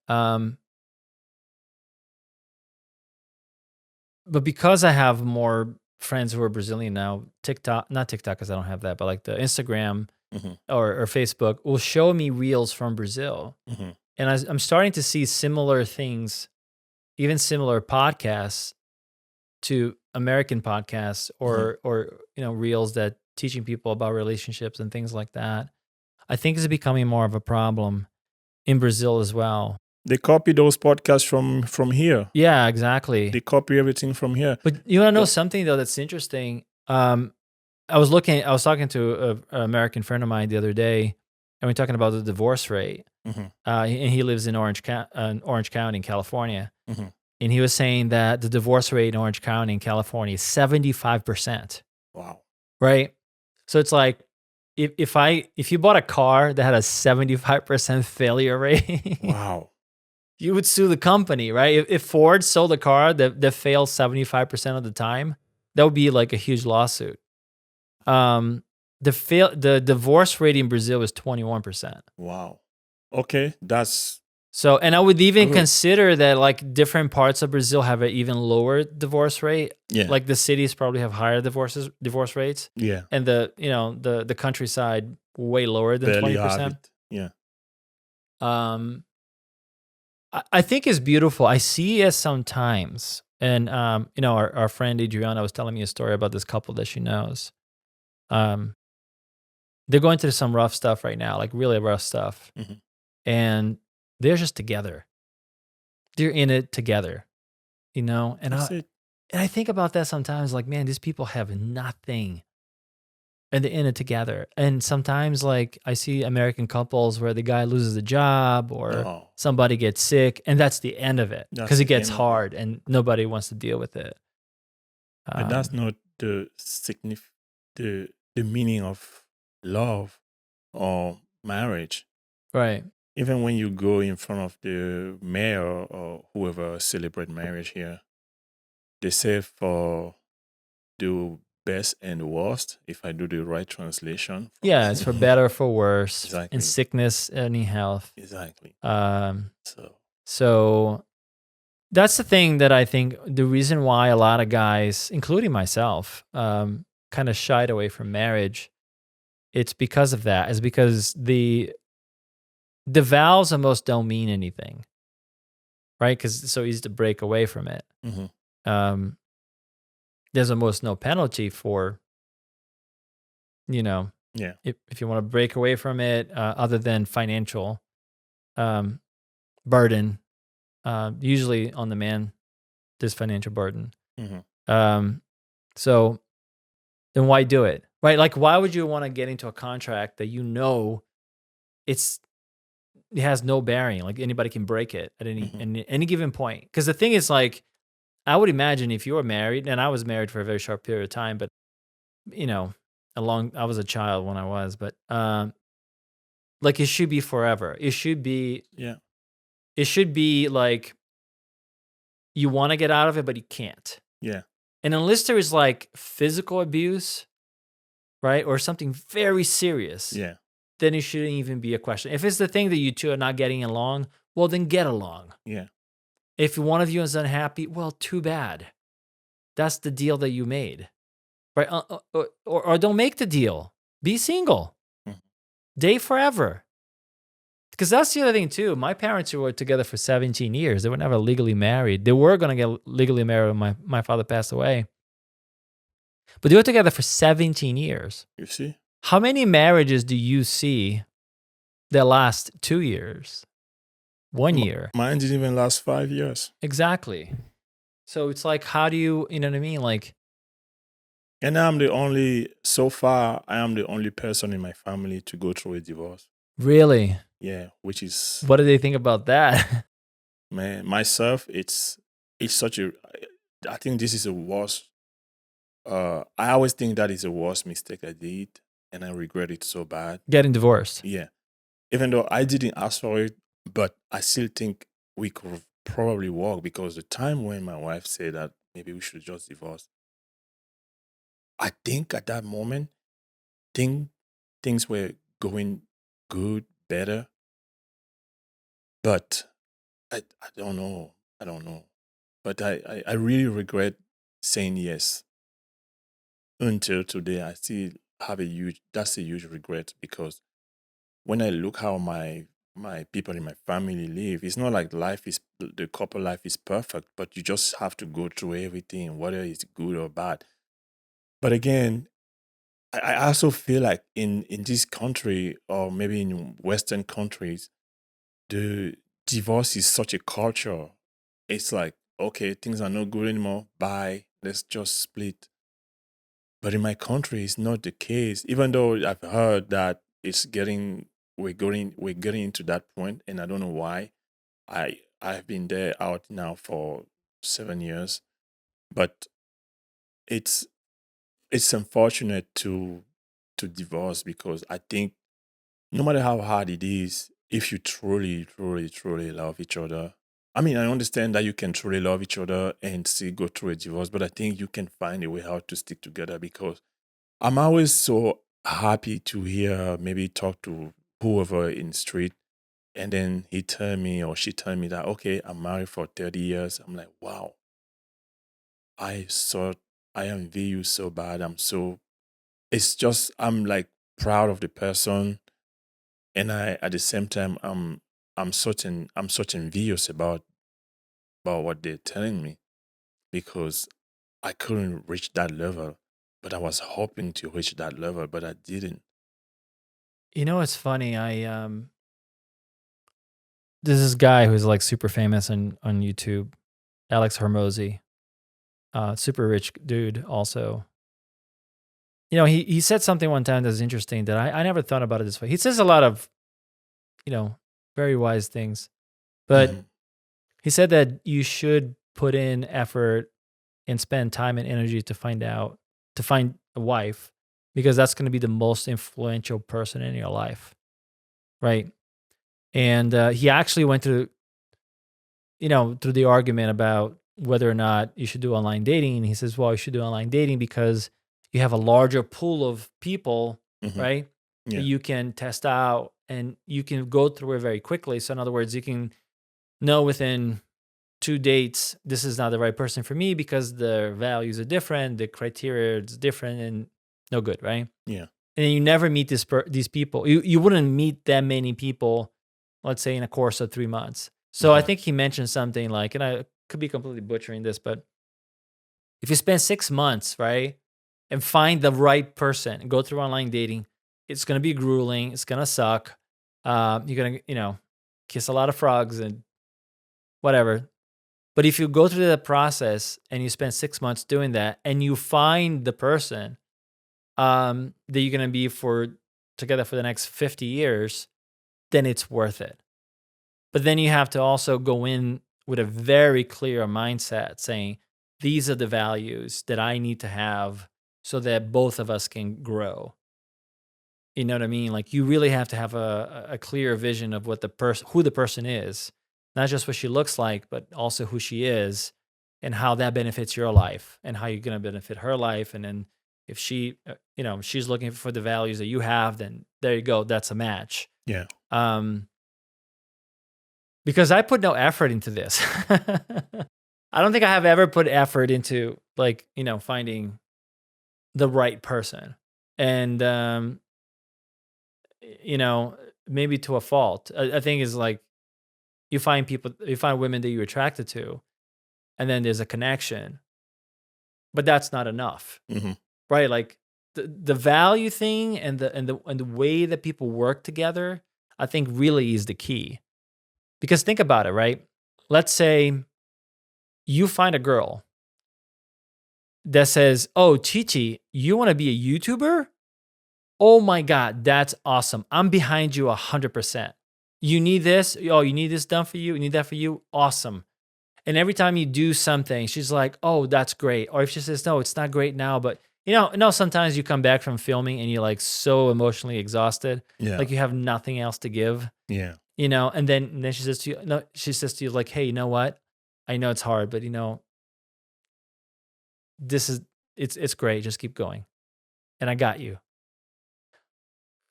because I have more friends who are Brazilian now, TikTok, not TikTok because I don't have that, but like the Instagram Hmm. or Facebook will show me reels from Brazil. Hmm. And I'm starting to see similar things, even similar podcasts to American podcasts Hmm. or reels that teaching people about relationships and things like that. I think is becoming more of a problem in Brazil as well. They copy those podcasts from here. Yeah, exactly. They copy everything from here. But you want to know The- something though that's interesting? I was talking to an American friend of mine the other day, and we're talking about the divorce rate. Mhm. And he lives in Orange County in California. Mhm. And he was saying that the divorce rate in Orange County in California is 75%, Wow. right? So it's like if you bought a car that had a 75% failure rate, Wow. you would sue the company, right? If Ford sold a car that fails 75% of the time, that would be like a huge lawsuit. Um, the divorce rate in Brazil is 21%. Wow. Okay, that's So, and I would even good. consider that like different parts of Brazil have an even lower divorce rate. Yeah. Like the cities probably have higher divorce rates, Yeah. and the countryside way lower than Barely have 20%. it. Yeah. I think it's beautiful. I see it sometimes, and our friend Adriana was telling me a story about this couple that she knows. They're going through some rough stuff right now, like really rough stuff, Mhm. and they're just together. They're in it together, and That's it. I think about that sometimes, like, man, these people have nothing, and they're in it together. And sometimes, like, I see American couples where the guy loses a job or Oh, somebody gets sick, and that's the end of it that's because it the gets end of it. hard and nobody wants to deal with it. But that's Um, not the meaning of love or marriage. right. Even when you go in front of the mayor or whoever celebrate marriage here, they say for the best and worst, if I do the right translation. Yeah, it's for better, for worse, in Exactly. sickness and in health. Exactly. So So that's the thing that I think the reason why a lot of guys, including myself, kind of shied away from marriage. It's because of that. It's because the vows almost don't mean anything, right? Because it's so easy to break away from it. mhm. Um, there's almost no penalty for, Yeah. if you want to break away from it, other than financial burden. Usually on the man, there's financial burden. Mhm. So then why do it? Right? Like, why would you want to get into a contract that it has no bearing? Like anybody can break it at Mhm. any given point. Because the thing is, like, I would imagine if you were married, and I was married for a very short period of time, but I was a child when I was, but like it should be forever. Yeah. It should be like you want to get out of it, but you can't. Yeah. And unless there is like physical abuse, right, or something very serious, Yeah. then it shouldn't even be a question. If it's the thing that you two are not getting along, well, then get along. Yeah. If one of you is unhappy, well, too bad. That's the deal that you made, right? Or don't make the deal. Be single. Mhm. Date forever. Because that's the other thing too. My parents who were together for 17 years, they were never legally married. They were going to get legally married when my father passed away. But they were together for 17 years. You see? How many marriages do you see that last 2 years, 1 year? Mine didn't even last 5 years. Exactly. So it's like, how do you know what I mean? Like, And so far, I am the only person in my family to go through a divorce. really? Yeah, which is, What do they think about that? man, myself, it's such I think this is a worst, I always think that is the worst mistake I did, and I regret it so bad. Getting divorced. Yeah. Even though I didn't ask for it, but I still think we could have probably worked because the time when my wife said that maybe we should just divorce, I think at that moment, think things were going good, better, but I don't know. I don't know. But I really regret saying yes. Until today, I still have that's a huge regret because when I look how my people in my family live, it's not like the couple life is perfect, but you just have to go through everything, whether it's good or bad. But again, I also feel like in this country or maybe in Western countries, the divorce is such a culture. It's like, okay, things are not good anymore. Bye. Let's just split. But in my country, it's not the case. Even though I've heard that we're getting into that point, and I don't know why. I've been there out now for 7 years, but it's it's unfortunate to divorce because I think no matter how hard it is, if you truly, truly, truly love each other. I mean, I understand that you can truly love each other and still go through a divorce, but I think you can find a way how to stick together because I'm always so happy to hear, maybe talk to whoever in the street, and then he tell me or she tell me that, okay, I'm married for 30 years. I'm like, wow, I thought I envy you so bad. It's just, I'm like proud of the person. And I, at the same time, I'm such envious about what they're telling me because I couldn't reach that level, but I was hoping to reach that level, but I didn't. You know, it's funny. There's this guy who's like super famous on YouTube, Alex Hormozy, super rich dude. Also, you know, he said something one time that's interesting that I never thought about it this way. He says a lot of, you know, very wise things, but Hmm. he said that you should put in effort and spend time and energy to find a wife, because that's going to be the most influential person in your life, right? And he actually went through, you know, through the argument about whether or not you should do online dating. And he says, well, you should do online dating because you have a larger pool of people, Hmm. right? That Yeah. you can test out and you can go through it very quickly. So, in other words, you can know within 2 dates, this is not the right person for me because the values are different, the criteria is different, and no good, right? Yeah. And then you never meet these people. You wouldn't meet that many people, let's say in a course of 3 months. So I Hmm. think he mentioned something like, and I could be completely butchering this, but if you spend 6 months, right, and find the right person and go through online dating, it's gonna be grueling. It's gonna suck. You're gonna, you know, kiss a lot of frogs and whatever. But if you go through the process and you spend 6 months doing that, and you find the person that you're gonna be for together for the next 50 years, then it's worth it. But then you have to also go in with a very clear mindset saying, these are the values that I need to have so that both of us can grow. You know what I mean? Like you really have to have a clear vision of what the person, who the person is, not just what she looks like, but also who she is and how that benefits your life and how you're going to benefit her life. And then if she, you know, she's looking for the values that you have, then there you go. That's a match. Yeah. Um, because I put no effort into this. I don't think I have ever put effort into like, you know, finding the right person. And you know, maybe to a fault. I think is like you find women that you're attracted to, and then there's a connection, but that's not enough, Hmm. right? Like the value thing and the way that people work together, I think really is the key. Because think about it, right? Let's say you find a girl that says, "Oh, Chichi, you want to be a YouTuber? Oh my God, that's awesome. I'm behind you 100%. You need this? Oh, you need this done for you? You need that for you? Awesome." And every time you do something, she's like, "Oh, that's great." Or if she says, "No, it's not great now," but sometimes you come back from filming and you're like so emotionally exhausted, Yeah. like you have nothing else to give, Yeah. and then she says to you, no, she says to you like, "Hey, you know what? I know it's hard, but this is it's great. Just keep going, and I got you."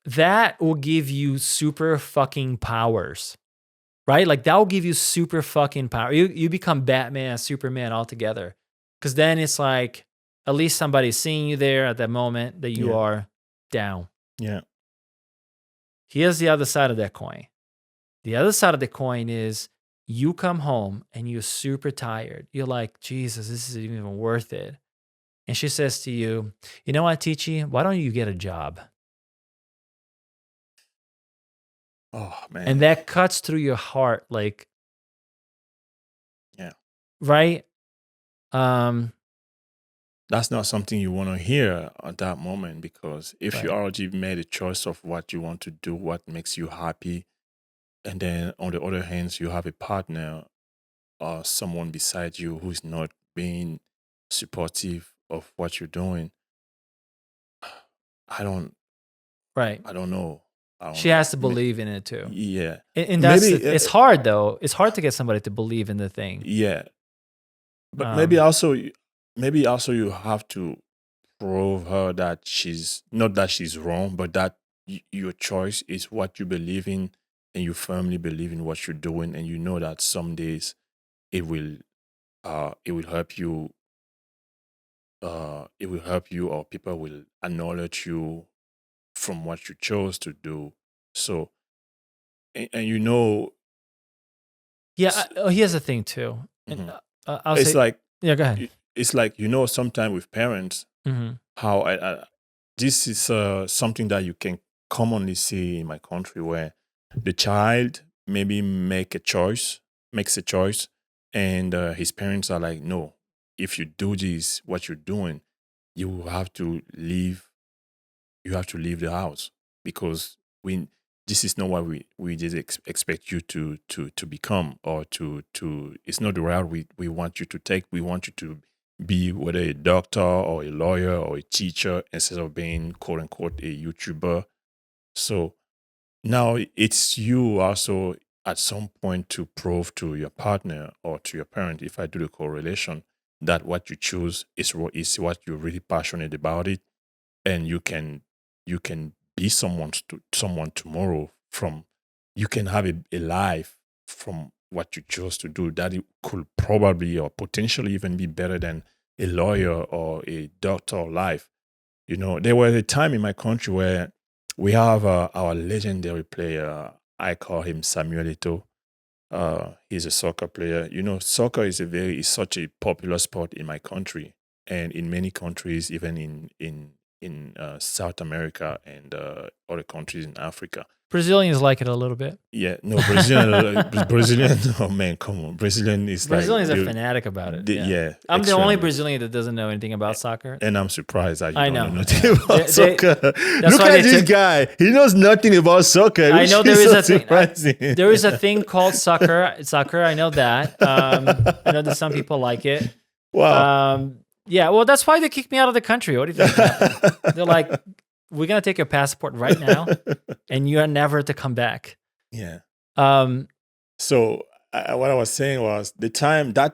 That will give you super fucking powers, right? Like that will give you super fucking power. You become Batman, Superman altogether. Cause then it's like at least somebody's seeing you there at that moment that you Yeah. are down. Yeah. Here's the other side of that coin. The other side of the coin is you come home and you're super tired. You're like, Jesus, this isn't even worth it. And she says to you, you know what, Tichi, why don't you get a job? Oh And man. that cuts through your heart, like, Yeah. right? Um, That's not something you want to hear at that moment because if you right. already made a choice of what you want to do, what makes you happy, and then on the other hand, you have a partner or someone beside you who's not being supportive of what you're doing, I don't, Right. I don't know. I don't She know. has to believe in it too. Yeah. And that's Maybe, it's hard though. It's hard to get somebody to believe in the thing. yeah. But Um, maybe also you have to. prove her that she's not that she's wrong, but that your choice is what you believe in, and you firmly believe in what you're doing, and you know that some days it will help you. It will help you, or people will acknowledge you from what you chose to do. So, and you know, Yeah. s- Here's the thing too, and mhm. I'll It's say, like yeah. Go ahead. it's like sometimes with parents, Hmm. how this is something that you can commonly see in my country, where the child maybe makes a choice, and his parents are like, no, if you do this, what you're doing, you have to leave. You have to leave the house, because we this is not what we just expect you to become, or to it's not the route we want you to take. We want you to be whether a doctor or a lawyer or a teacher, instead of being quote unquote a YouTuber. So now it's you also at some point to prove to your partner or to your parent, if I do the correlation, that what you choose is what you're really passionate about it, and you can be someone tomorrow. From You can have a life from what you chose to do, that it could probably or potentially even be better than a lawyer or a doctor life. There was a time in my country where we have our legendary player. I call him Samuel Eto'o. He's a soccer player. Soccer is such a popular sport in my country, and in many countries, even in South America and other countries in Africa. Brazilians like it a little bit. Yeah, no, Brazilian. Oh man, come on, Brazilian is like Brazilians are fanatic about it. Yeah. yeah, I'm the only extremely. Brazilian that doesn't know anything about soccer. And I'm surprised that you I don't know know. nothing about They- soccer. that's Look why at they this took. guy. He knows nothing about soccer, I which know there is is so a thing. surprising. There is a thing called soccer. Soccer. I know that. I know that some people like it. Wow. Yeah. Well, that's why they kicked me out of the country. What do you think happened? They're like, we're gonna take your passport right now, and you are never to come back. Yeah. Um, So what I was saying was that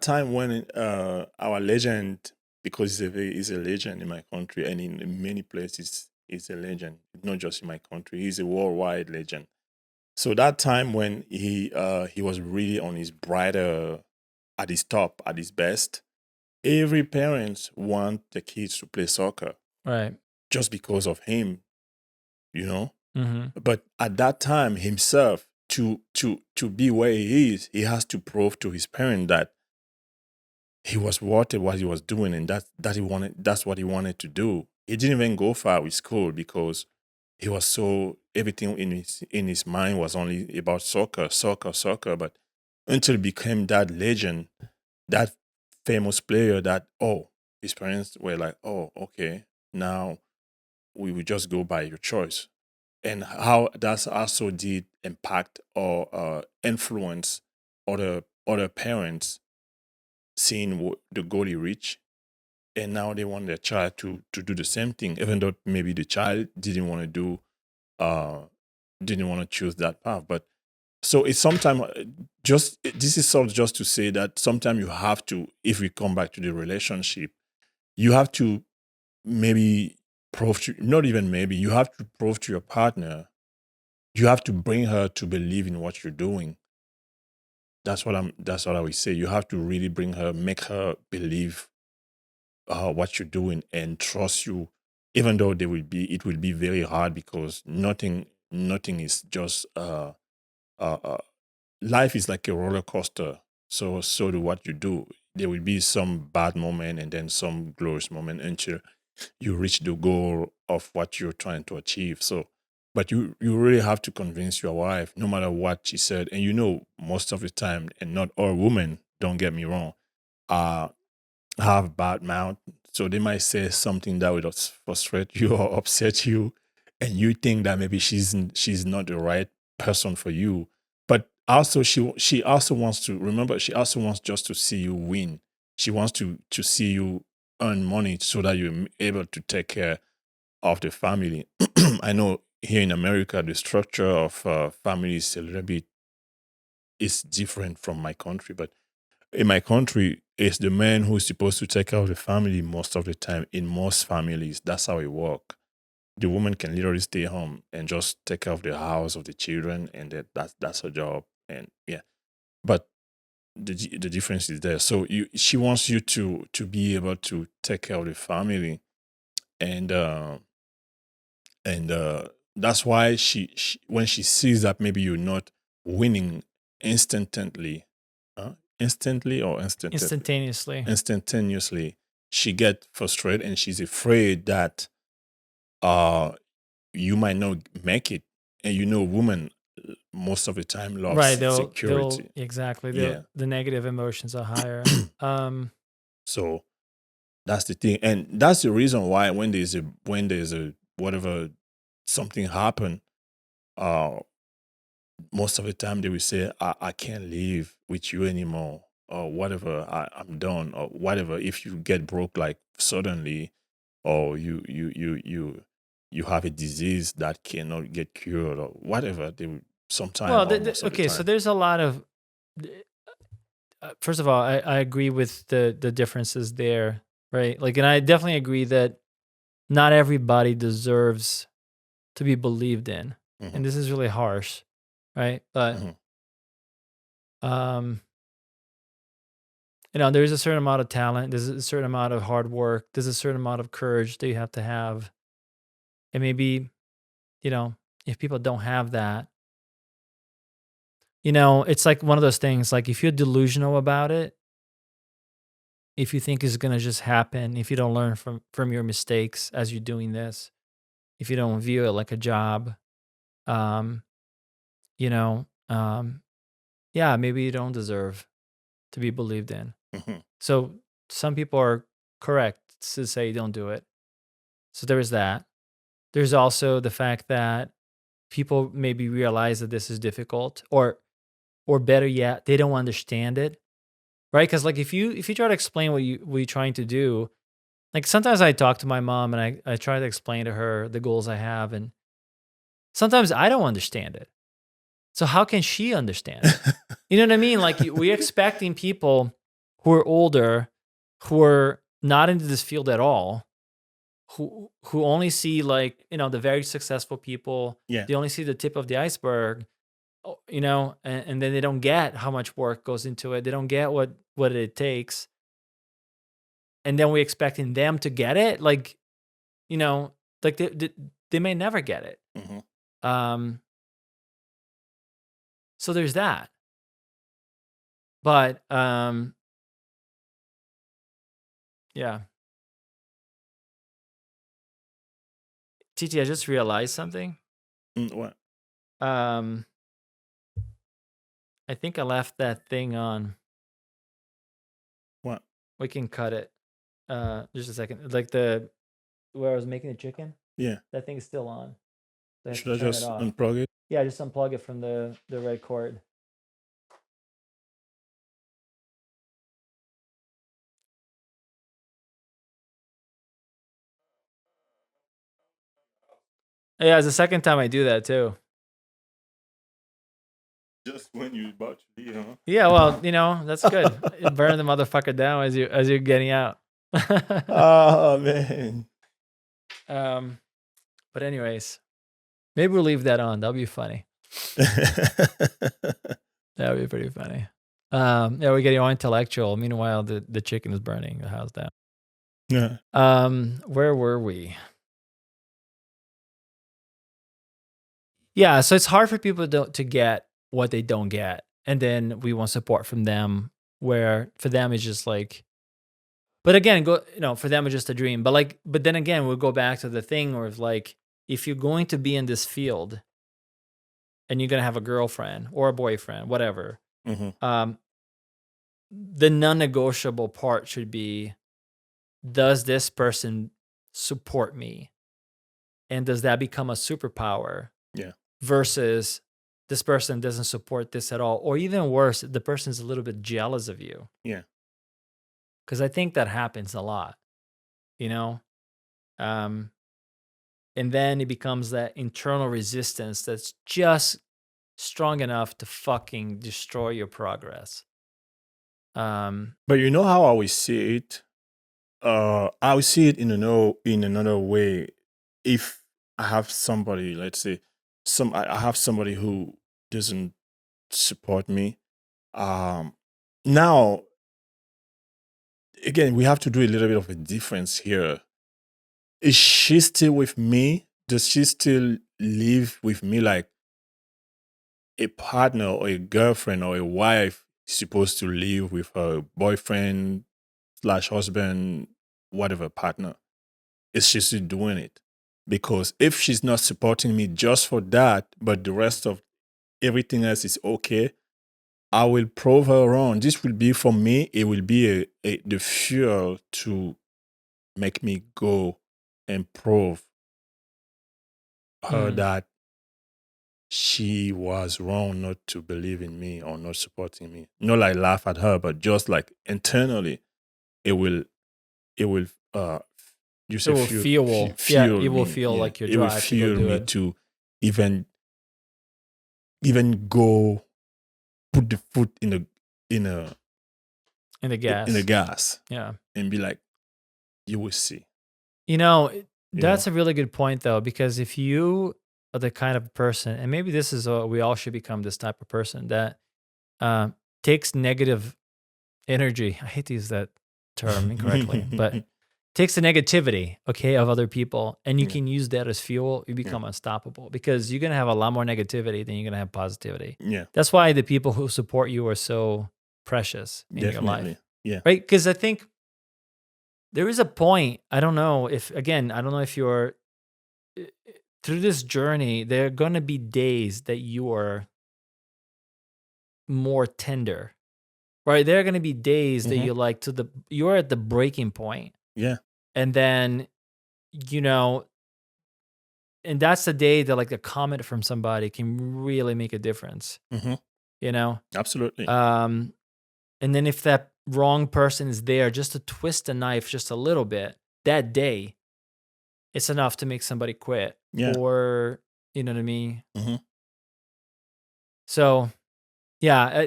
time when our legend, because he's a legend in my country, and in many places he's a legend, not just in my country. He's a worldwide legend. So that time when he was really on his brighter, at his top, at his best, every parent want the kids to play soccer right. just because of him, you know. Mm-hmm. But at that time himself, to be where he is, he has to prove to his parent that he was worth it, what he was doing, and that's what he wanted to do. He didn't even go far with school, because he was so everything in his mind was only about soccer, soccer, soccer. But until he became that legend, that famous player, that his parents were like, oh, okay, now we will just go by your choice. And how that's also did impact or influence other parents, seeing the goal he reached, and now they want their child to do the same thing, even though maybe the child uh didn't want to choose that path. But so it's sometimes just this is sort of just to say that sometimes you have to, if we come back to the relationship, you have to maybe prove to, not even maybe, you have to prove to your partner, you have to bring her to believe in what you're doing. That's what I would say. You have to really bring her, make her believe what you're doing, and trust you, even though it will be very hard, because nothing is just uh life is like a roller coaster. So do what you do. There will be some bad moment and then some glorious moment until you reach the goal of what you're trying to achieve. So, but you really have to convince your wife, no matter what she said. And most of the time, and not all women, don't get me wrong, uh, have bad mouth. So they might say something that would frustrate you or upset you, and you think that maybe she's not the right person for you. But also she also wants to remember. She also wants just to see you win. She wants to see you earn money so that you're able to take care of the family. I know here in America the structure of family is a little bit is different from my country, but in my country, it's the man who's supposed to take care of the family most of the time. In most families, that's how it works. The woman can literally stay home and just take care of the house, of the children, and that's her job. And yeah, but the difference is there. So she wants you to be able to take care of the family, and and that's why she when she sees that maybe you're not winning instantly, instantly or Instantaneously. instantaneously, she get frustrated and she's afraid that uh you might not make it. And women most of the time loves Right. They'll security. exactly. Yeah. The negative emotions are higher. So that's the thing, and that's the reason why when there's a whatever something happen, uh most of the time they will say, I can't live with you anymore, or whatever, I'm done, or whatever. If you get broke like suddenly, or you have a disease that cannot get cured, or whatever, they will sometime Well, or most of the okay. So time. there's a lot of. First of all, I agree with the differences there, right? Like, and I definitely agree that not everybody deserves to be believed in, Hmm. and this is really harsh, right? But Hmm. um, there's a certain amount of talent, there's a certain amount of hard work, there's a certain amount of courage that you have to have, and maybe if people don't have that, it's like one of those things. Like if you're delusional about it, if you think it's gonna just happen, if you don't learn from your mistakes as you're doing this, if you don't view it like a job, um, you know, um, yeah, maybe you don't deserve to be believed in. Hmm. So some people are correct to say don't do it. So there is that. There's also the fact that people maybe realize that this is difficult, or better yet, they don't understand it, right? Because like if you try to explain what you're trying to do, like sometimes I talk to my mom and I try to explain to her the goals I have, and sometimes I don't understand it. So how can she understand it? You know what I mean? Like we're expecting people who are older, who are not into this field at all, who only see like the very successful people. Yeah. They only see the tip of the iceberg, and then they don't get how much work goes into it. They don't get what it takes, and then we're expecting them to get it. Like you know, like they may never get it. Hmm. Um, so there's that. But yeah, TT, I just realized something. What? Um, I think I left that thing on. What? We can cut it. Just a second. Like where I was making the chicken, Yeah. that thing is still on. So I have to Should I turn it just off. unplug it? Yeah, just unplug it from the red cord. Yeah, it's the second time I do that too. Just when you about to leave, huh? Yeah, well, that's good. Burn the motherfucker down as you're getting out. Oh man. um, but anyways, maybe we'll leave that on. That'll be funny. That would be pretty funny. Yeah, we're getting all intellectual. Meanwhile, the chicken is burning the house down. Yeah. Where were we? Yeah, so it's hard for people to get what they don't get, and then we want support from them. Where for them it's just like, but again, for them it's just a dream. But then again, we'll go back to the thing where it's like, if you're going to be in this field and you're gonna have a girlfriend or a boyfriend, whatever, Hmm. um, the non-negotiable part should be, does this person support me? And does that become a superpower Yeah. versus this person doesn't support this at all? Or even worse, the person's a little bit jealous of you. Yeah. Because I think that happens a lot, you know? Um, and then it becomes that internal resistance that's just strong enough to fucking destroy your progress. But you know how I will see it? I will see it in another way. If I have somebody, let's say, I have somebody who doesn't support me. Um, Now, again, we have to do a little bit of a difference here. Is she still with me? Does she still live with me like a partner or a girlfriend or a wife is supposed to live with her boyfriend slash husband, whatever partner? Is she still doing it? Because if she's not supporting me just for that, but the rest of everything else is okay, I will prove her wrong. This will be for me, it will be the fuel to make me go and prove her Mm. that she was wrong not to believe in me or not supporting me. Not like laugh at her, but just like internally, it will it will you It say will fuel. Yeah, fuel it will me. feel Yeah. like your It will drive to go fuel do me it to even go put the foot in a in the in the gas. gas Yeah. and be like, you will see. You know, You know? that's a really good point though, because if you are the kind of person, and maybe this is we all should become this type of person that takes negative energy. I hate to use that term incorrectly, but takes the negativity, okay, of other people, and you Yeah. can use that as fuel. You Yeah. become unstoppable because you're gonna have a lot more negativity than you're gonna have positivity. Yeah. That's why the people who support you are so precious in your Definitely. life, Yeah. right? Because I think there is a point. I don't know if, again, I don't know if you're through this journey, there are going to be days that you are more tender, right? There are going to be days that Hmm. you're like you're at the breaking point. Yeah. And then, you know, and that's the day that like a comment from somebody can really make a difference, Hmm. you know? Absolutely. Um, and then if that wrong person is there just to twist a knife just a little bit that day, it's enough to make somebody quit Yeah. or, you know what I mean? Hmm. So, yeah,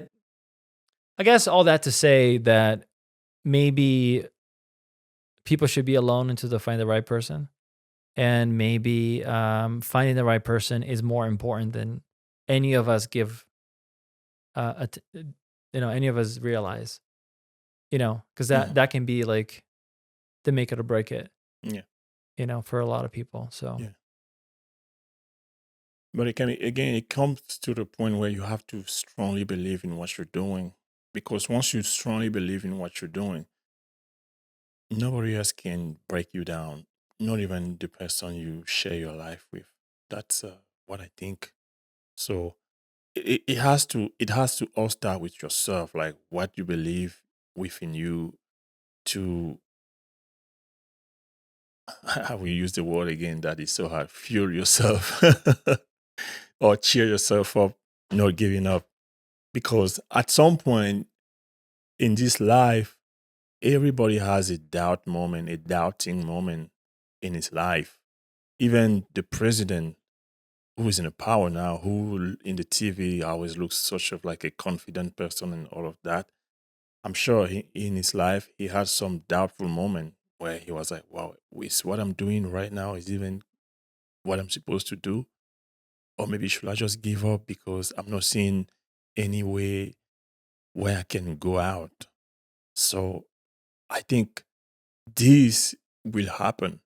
I guess all that to say that maybe people should be alone until they find the right person. And maybe finding the right person is more important than any of us give, any of us realize, because Hmm. that can be like the make it or break it, Yeah. for a lot of people. So, Yeah. But again, it comes to the point where you have to strongly believe in what you're doing. Because once you strongly believe in what you're doing, nobody else can break you down. Not even the person you share your life with. That's what I think. So it has to all start with yourself, like what you believe within you to I will use the word again that is so hard, fuel yourself or cheer yourself up, not giving up. Because at some point in this life, everybody has a doubt moment, a doubting moment in his life. Even the president who is in the power now, who in the TV always looks such of like a confident person and all of that. I'm sure in his life he had some doubtful moment where he was like, "Wow, is what I'm doing right now is even what I'm supposed to do? Or maybe should I just give up because I'm not seeing any way where I can go out?" So I think this will happen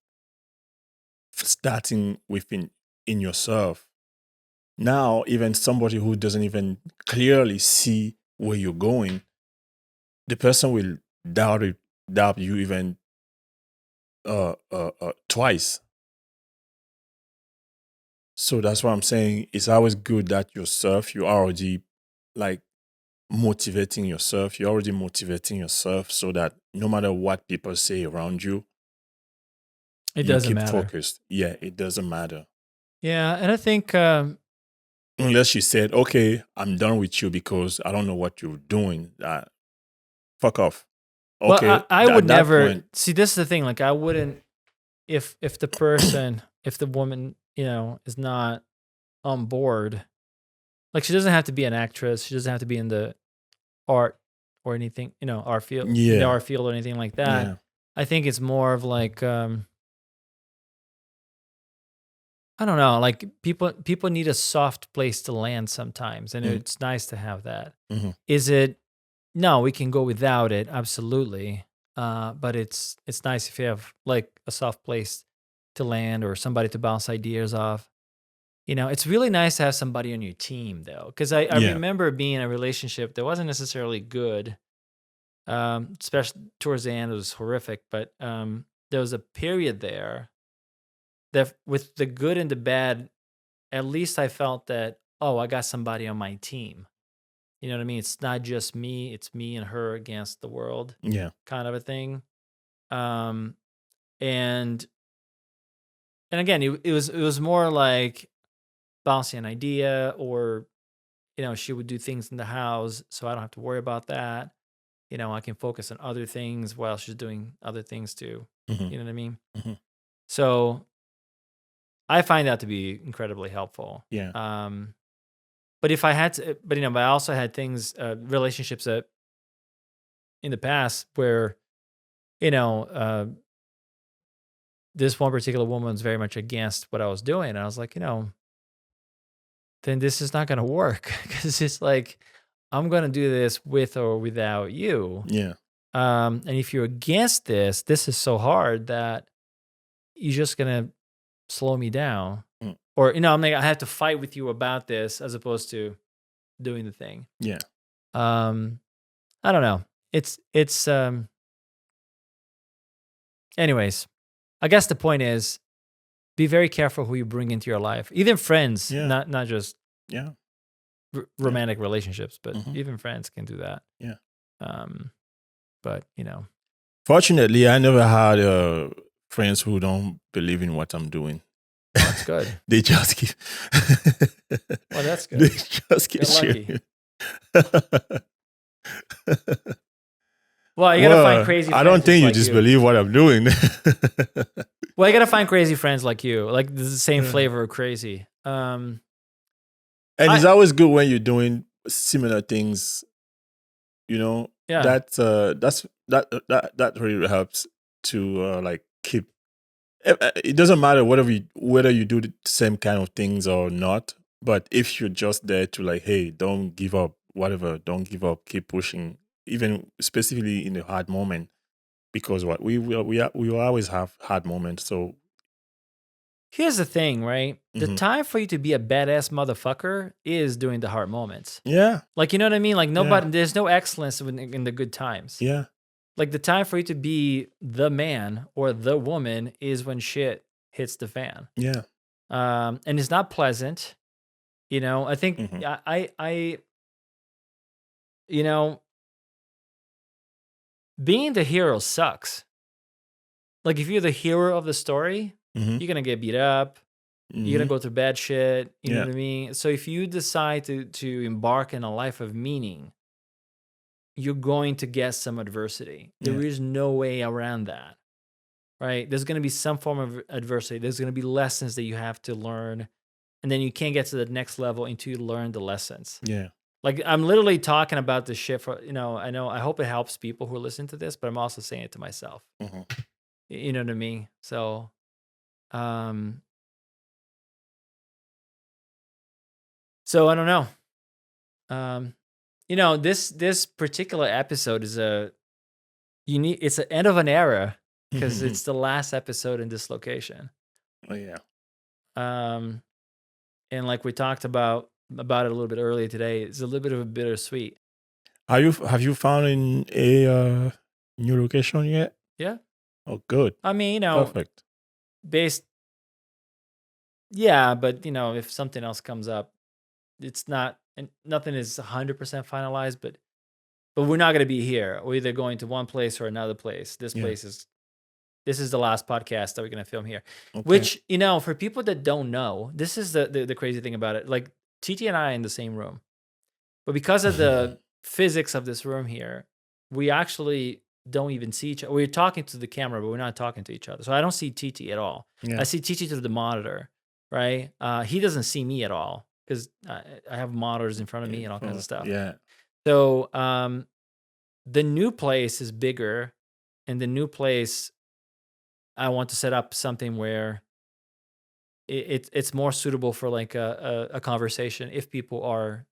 starting within in yourself. Now, even somebody who doesn't even clearly see where you're going, the person will doubt you even twice. So that's why I'm saying it's always good that yourself, you're already like motivating yourself. You're already motivating yourself so that no matter what people say around you, it you doesn't keep matter. focused. Yeah, it doesn't matter. Yeah. And I think, Unless you said, okay, I'm done with you because I don't know what you're doing. Fuck off. well, Okay, I would at that never point, see. This is the thing. Like, I wouldn't, if the person, if the woman, is not on board. Like, she doesn't have to be an actress. She doesn't have to be in the art or anything, our field, Yeah. our field or anything like that. Yeah. I think it's more of like, I don't know, like people need a soft place to land sometimes, and Mm. it's nice to have that. Mhm. Is it? No, we can go without it, absolutely. But it's nice if you have like a soft place to land or somebody to bounce ideas off. It's really nice to have somebody on your team though, because I Yeah. remember being in a relationship that wasn't necessarily good. Especially towards the end, it was horrific. But there was a period there that, with the good and the bad, at least I felt that, oh, I got somebody on my team. You know what I mean? It's not just me; it's me and her against the world, Yeah. kind of a thing. Um, and again, it was more like bouncing an idea, or she would do things in the house, so I don't have to worry about that. I can focus on other things while she's doing other things too. Mhm. You know what I mean? Mhm. So I find that to be incredibly helpful. Yeah. But if I had to, but I also had things, relationships that in the past where, you know, uh, this one particular woman was very much against what I was doing. And I was like, then this is not going to work because it's like, I'm going to do this with or without you. Yeah. And if you're against this is so hard that you're just going to slow me down. Mm. Or, I'm like, I have to fight with you about this as opposed to doing the thing. Yeah. I don't know. Anyways, I guess the point is, be very careful who you bring into your life. Even friends, Yeah. not just Yeah. romantic relationships, but Mhm. even friends can do that. Yeah. But Fortunately, I never had friends who don't believe in what I'm doing. that's good. They just keep. Well, that's good. They just keep You're lucky. sharing. Well, you gotta find Well, crazy. I friends don't think you like disbelieve what I'm doing. Well, you gotta find crazy friends like you, like the same Yeah. flavor of crazy. And it's always good when you're doing similar things. Yeah. That really helps to like keep. It doesn't matter whether you do the same kind of things or not. But if you're just there to like, hey, don't give up, whatever, don't give up, keep pushing, even specifically in a hard moment, because what we will always have hard moments. So Here's the thing, right? The mhm. time for you to be a badass motherfucker is during the hard moments. Yeah, Like, you know what I mean? Like, there's no excellence in the good times. yeah, Like, the time for you to be the man or the woman is when shit hits the fan. yeah, And it's not pleasant. I think Mhm. I being the hero sucks. Like, if you're the hero of the story, Mhm. you're gonna get beat up. You're gonna Mhm. go through bad shit. You know Yeah, what I mean? So if you decide to embark in a life of meaning, you're going to get some adversity. There yeah, is no way around that, right? There's gonna be some form of adversity. There's gonna be lessons that you have to learn, and then you can't get to the next level until you learn the lessons. yeah. Like, I'm literally talking about this shit for, I hope it helps people who listen to this, but I'm also saying it to myself. Mhm. You know what I mean? So, um, I don't know. This particular episode is it's the end of an era because it's the last episode in this location. Oh yeah. Um, and like we talked about it a little bit earlier today, it's a little bit of a bittersweet. Have you found in a new location yet? Yeah. Oh, good. I mean, Perfect. based, yeah, but if something else comes up, it's not, and nothing is 100% finalized, but we're not going to be here. We're either going to one place or another place. This Yeah. place this is the last podcast that we're going to film here. Okay. Which, for people that don't know, this is the crazy thing about it. Like, TT and I are in the same room. But because of the physics of this room here, we actually don't even see each other. We're talking to the camera, but we're not talking to each other. So I don't see TT at all. Yeah. I see TT through the monitor, right? He doesn't see me at all because I have monitors in front of me and all kinds of stuff. Yeah. So the new place is bigger, and the new place I want to set up something where it's more suitable for like a conversation if people are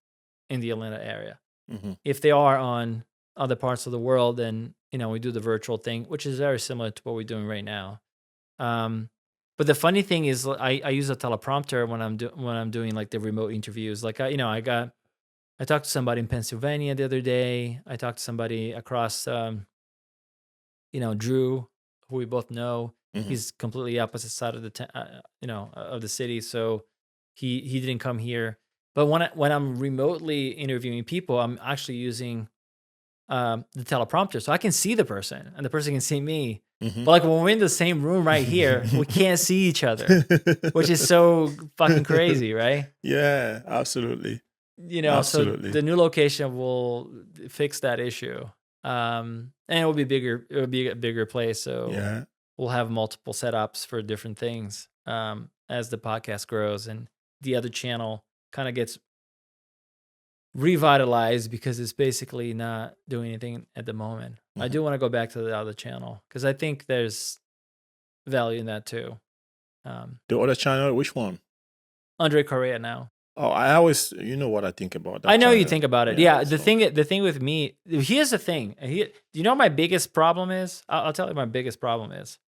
in the Atlanta area. Mm-hmm. If they are on other parts of the world, then we do the virtual thing, which is very similar to what we're doing right now. But the funny thing is, I use a teleprompter when I'm doing like the remote interviews. Like I talked to somebody in Pennsylvania the other day. I talked to somebody across, Drew, who we both know. Mm-hmm. He's completely opposite side of of the city, so he didn't come here. But when I'm remotely interviewing people, I'm actually using the teleprompter, so I can see the person and the person can see me. Mm-hmm. But like when we're in the same room right here, we can't see each other, which is so fucking crazy, right? Yeah, absolutely. So Absolutely. the new location will fix that issue. And it will be bigger. It will be a bigger place, so Yeah. we'll have multiple setups for different things as the podcast grows and the other channel kind of gets revitalized because it's basically not doing anything at the moment. I do want to go back to the other channel because I think there's value in that too. The other channel, which one? Andre Correa now. Oh, I always, you know what I think about that. I know you channel. think about it. Yeah, the thing with me, here's the thing. Do you know what my biggest problem is? I'll tell you my biggest problem is.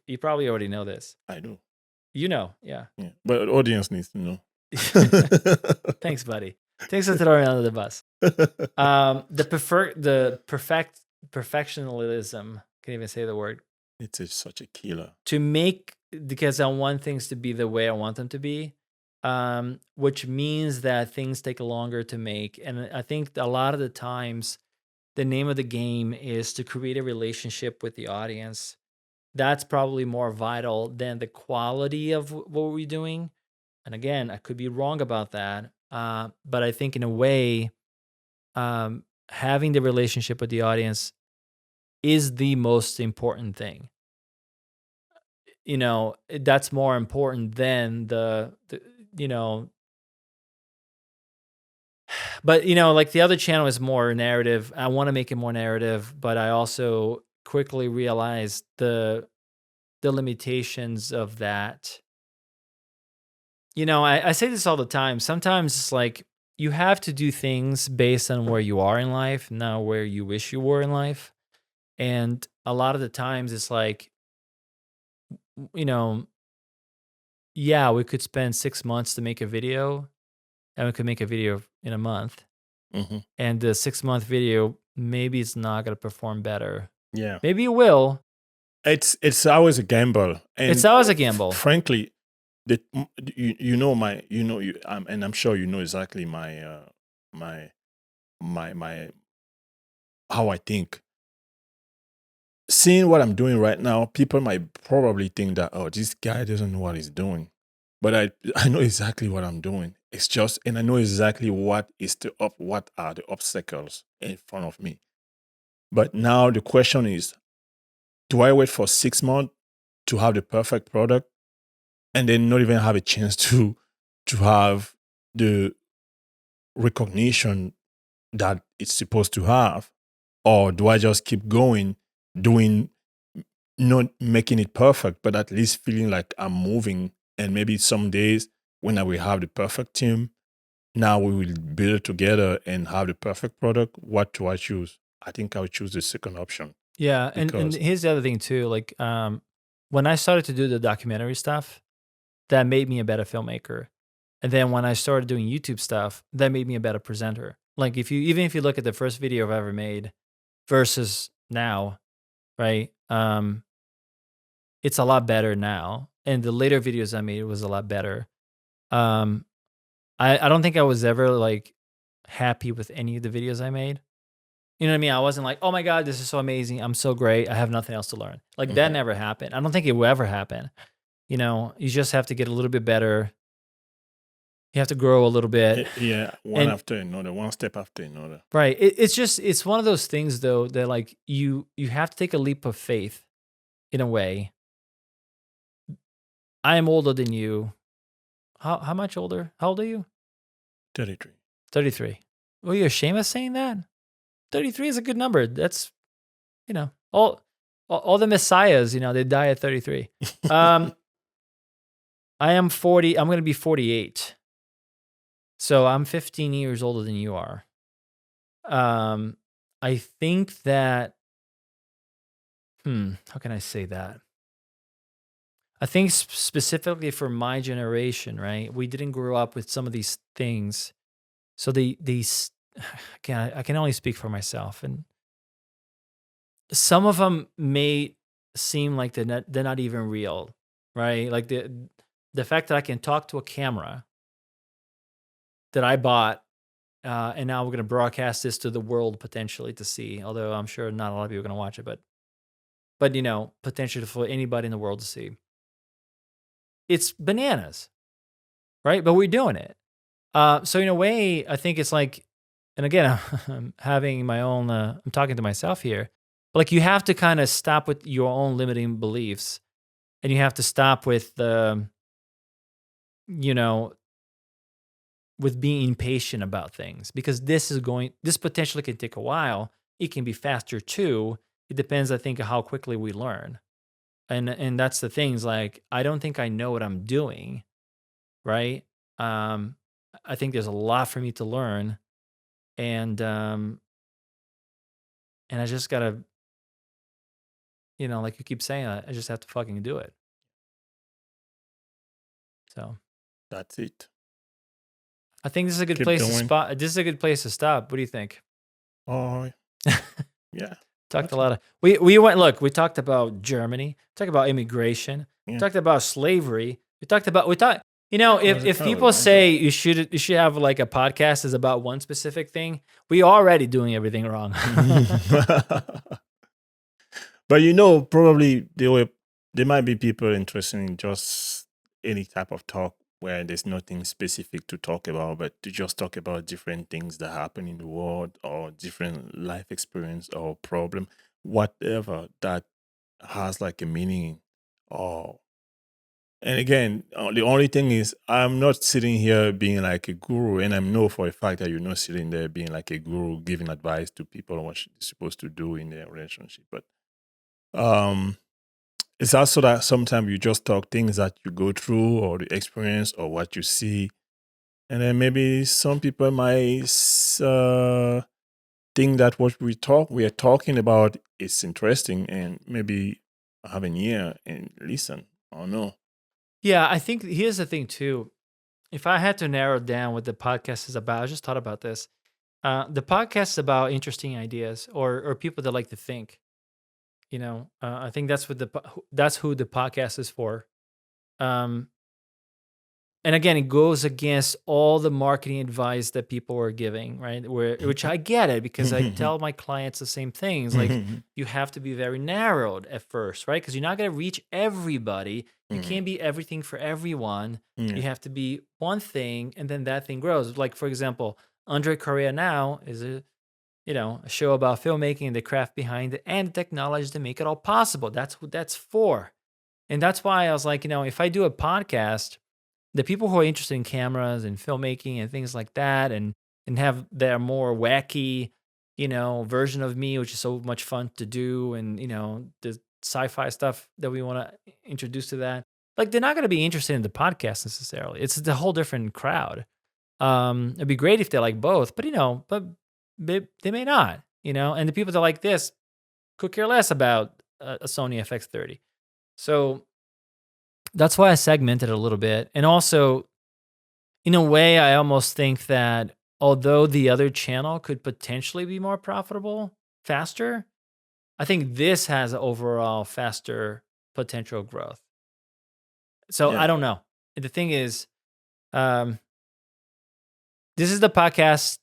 You probably already know this. I do. Yeah. Yeah, but the audience needs to know. Thanks, buddy. Thanks for throwing me under the bus. Perfectionism. Can't even say the word. It's such a killer. Because I want things to be the way I want them to be, which means that things take longer to make. And I think a lot of the times, the name of the game is to create a relationship with the audience. That's probably more vital than the quality of what we're doing. And again, I could be wrong about that. But I think in a way, having the relationship with the audience is the most important thing. That's more important than the but like the other channel is more narrative. I want to make it more narrative, but I also quickly realized the limitations of that. I say this all the time. Sometimes it's like you have to do things based on where you are in life, not where you wish you were in life. And a lot of the times it's like, yeah, we could spend 6 months to make a video, and we could make a video in a month. Mm-hmm. And the 6-month video, maybe it's not going to perform better. Yeah. Maybe it will. It's always a gamble. And it's always a gamble. Frankly, and I'm sure you know exactly my how I think. Seeing what I'm doing right now, people might probably think that, oh, this guy doesn't know what he's doing. But I know exactly what I'm doing. It's just, and I know exactly what are the obstacles in front of me. But now the question is, do I wait for 6 months to have the perfect product and then not even have a chance to have the recognition that it's supposed to have? Or do I just keep going, not making it perfect, but at least feeling like I'm moving? And maybe some days when I will have the perfect team, now we will build together and have the perfect product. What do I choose? I think I would choose the second option. Yeah, and here's the other thing too. Like, when I started to do the documentary stuff, that made me a better filmmaker. And then when I started doing YouTube stuff, that made me a better presenter. Like, even if you look at the first video I've ever made versus now, right? It's a lot better now, and the later videos I made was a lot better. I don't think I was ever like happy with any of the videos I made. You know what I mean? I wasn't like, oh my God, this is so amazing. I'm so great. I have nothing else to learn. Like, that never happened. I don't think it will ever happen. You just have to get a little bit better. You have to grow a little bit. Yeah, one after another, one step after another. Right. It's one of those things though that like you have to take a leap of faith in a way. I am older than you. How much older? How old are you? 33. 33. Were you ashamed of saying that? 33 is a good number. That's, all the messiahs, they die at 33. I am 40. I'm going to be 48. So I'm 15 years older than you are. I think that, how can I say that? I think specifically for my generation, right? We didn't grow up with some of these things. So these, I can only speak for myself. And some of them may seem like they're not even real, right? Like the fact that I can talk to a camera that I bought, and now we're going to broadcast this to the world potentially to see, although I'm sure not a lot of people are going to watch it, but potentially for anybody in the world to see. It's bananas, right? But we're doing it. So in a way, I think it's like, and again, I'm having my own, I'm talking to myself here, but like you have to kind of stop with your own limiting beliefs, and you have to stop with, with being impatient about things, because this potentially can take a while. It can be faster too. It depends, I think, of how quickly we learn. And that's the things, like, I don't think I know what I'm doing, right? I think there's a lot for me to learn, and I just gotta, like you keep saying, I just have to fucking do it. So That's it. I think this is a good Keep place to going. spot. This is a good place to stop. What do you think? Oh, yeah. Talked a lot of we talked about Germany, talked about immigration, Yeah. talked about slavery, we talked if kind of people a say you should have like a podcast is about one specific thing, we already doing everything wrong. But probably there might be people interested in just any type of talk where there's nothing specific to talk about, but to just talk about different things that happen in the world or different life experience or problem, whatever that has like a meaning. Or and again, the only thing is I'm not sitting here being like a guru, and I know for a fact that you're not sitting there being like a guru giving advice to people on what they're supposed to do in their relationship. But it's also that sometimes you just talk things that you go through or the experience or what you see, and then maybe some people might think that what we are talking about is interesting, and maybe have an ear and listen. I don't know. Yeah, I think here's the thing too. If I had to narrow down what the podcast is about, I just thought about this. The podcast is about interesting ideas or people that like to think. I think that's that's who the podcast is for. And again, it goes against all the marketing advice that people are giving, right? Which I get it, because I tell my clients the same things. Like, you have to be very narrowed at first, right? Because you're not going to reach everybody. You can't be everything for everyone. You have to be one thing, and then that thing grows. Like, for example, Andre Correa Now is a show about filmmaking and the craft behind it and the technology to make it all possible. That's what that's for. And that's why I was like, if I do a podcast, the people who are interested in cameras and filmmaking and things like that, and have their more wacky, version of me, which is so much fun to do, and the sci-fi stuff that we want to introduce to that, like, they're not going to be interested in the podcast necessarily. It's a whole different crowd. It'd be great if they like both, but they may not, and the people that like this could care less about a Sony FX30. So that's why I segmented it a little bit. And also, in a way, I almost think that although the other channel could potentially be more profitable faster, I think this has overall faster potential growth. So Yeah. I don't know. The thing is, this is the podcast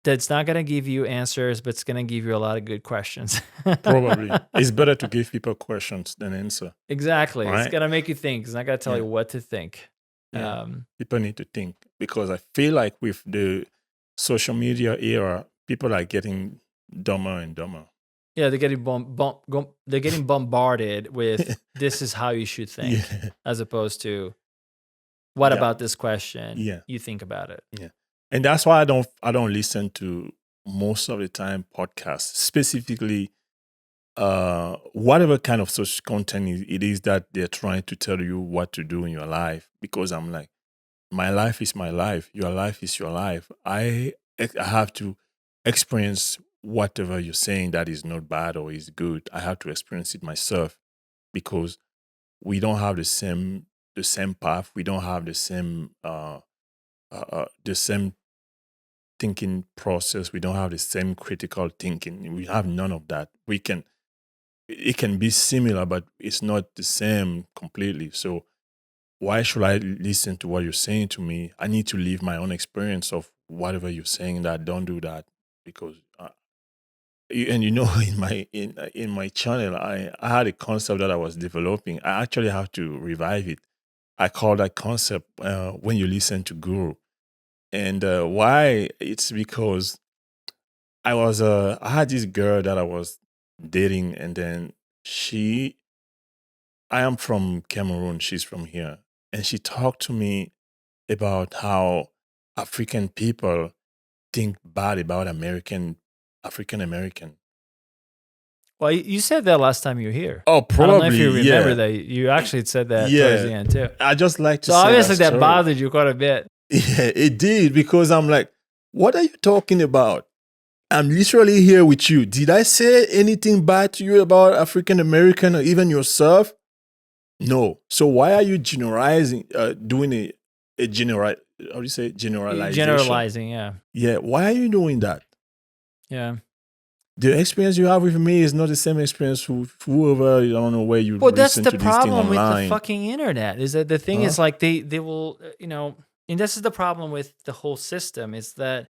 that's not going to give you answers, but it's going to give you a lot of good questions. Probably. It's better to give people questions than answer. Exactly. It's Right? going to make you think. It's not going to tell you what to think. Yeah. People need to think, because I feel like with the social media era, people are getting dumber and dumber. Yeah, they're getting they're getting bombarded with this is how you should think, as opposed to what about this question? Yeah. You think about it. Yeah. And that's why I don't listen to most of the time podcasts, specifically whatever kind of social content it is that they're trying to tell you what to do in your life. Because I'm like, my life is my life. Your life is your life. I have to experience whatever you're saying that is not bad or is good. I have to experience it myself because we don't have the same path. We don't have the same thinking process. We don't have the same critical thinking. We have none of that. It can be similar, but it's not the same completely. So why should I listen to what you're saying to me? I need to live my own experience of whatever you're saying. That don't do that because and in my channel, I had a concept that I was developing. I actually have to revive it. I call that concept when you listen to Guru. And why? It's because I had this girl that I was dating, and then I am from Cameroon, she's from here, and she talked to me about how African people think bad about African American. Well, you said that last time you were here. Oh, I don't know if probably, you remember yeah. that. You actually said that towards the Yeah. end too. I just like to So say obviously that story. bothered you quite a bit. Yeah, it did because I'm like, what are you talking about? I'm literally here with you. Did I say anything bad to you about African American or even yourself? No. So why are you generalizing, doing a general, how do you say generalization? Generalizing, yeah. Yeah. Why are you doing that? Yeah. The experience you have with me is not the same experience with whoever, I don't know where you Well, that's listen the to this thing problem with the online. fucking internet. Is that the thing is Huh? like they will, and this is the problem with the whole system is that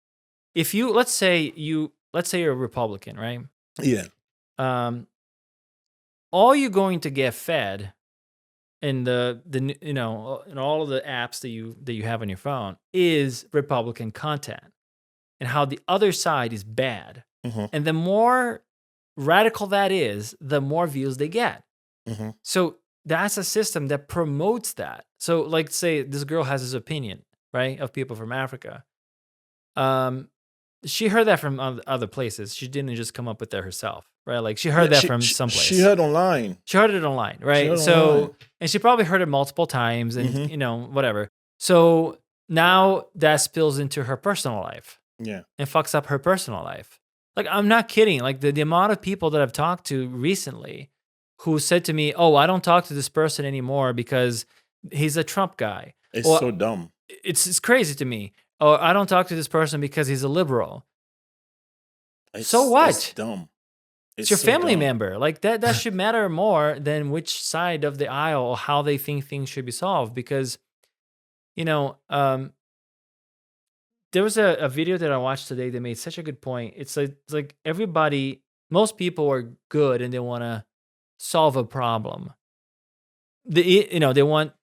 if you let's say you're a Republican, right? Yeah. Um, all you're going to get fed in in all of the apps that you have on your phone is Republican content and how the other side is bad. Mm-hmm. And the more radical that is, the more views they get. Mm-hmm. So that's a system that promotes that. So, like, say this girl has this opinion, right, of people from Africa. She heard that from other places. She didn't just come up with that herself, right? Like, she heard Yeah, that from someplace. she heard online. She heard it online, She right? heard So, online. and she probably heard it multiple times, and Mhm. whatever. So now that spills into her personal life Yeah. and fucks up her personal life. Like, I'm not kidding. Like, the amount of people that I've talked to recently who said to me, "Oh, I don't talk to this person anymore because he's a Trump guy." It's Or so dumb. it's crazy to me. "Oh, I don't talk to this person because he's a liberal." So It's what? dumb. It's your so family dumb. member. Like, that should matter more than which side of the aisle or how they think things should be solved. Because, you know, there was a video that I watched today that made such a good point. It's like everybody, most people are good and they want to solve a problem. They want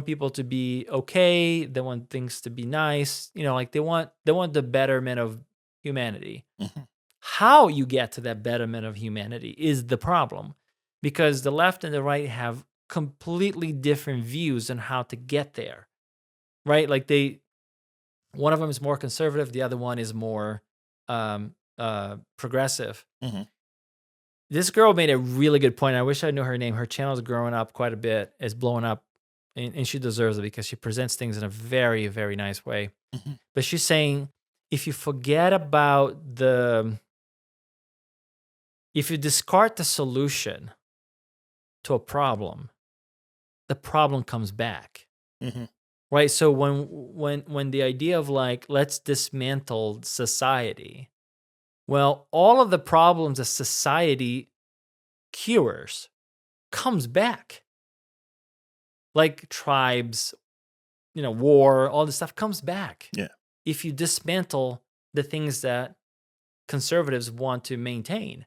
people to be okay. They want things to be nice. Like they want the betterment of humanity. Mhm. How you get to that betterment of humanity is the problem, because the left and the right have completely different views on how to get there. Right? Like one of them is more conservative, the other one is more progressive. Mhm. This girl made a really good point. I wish I knew her name. Her channel is growing up quite a bit, is blowing up, and she deserves it because she presents things in a very, very nice way. Mhm. But she's saying if you forget about if you discard the solution to a problem, the problem comes back. Mhm. Right? So when the idea of like, let's dismantle society, well, all of the problems that society cures comes back. Like tribes, war, all this stuff comes back. Yeah. If you dismantle the things that conservatives want to maintain,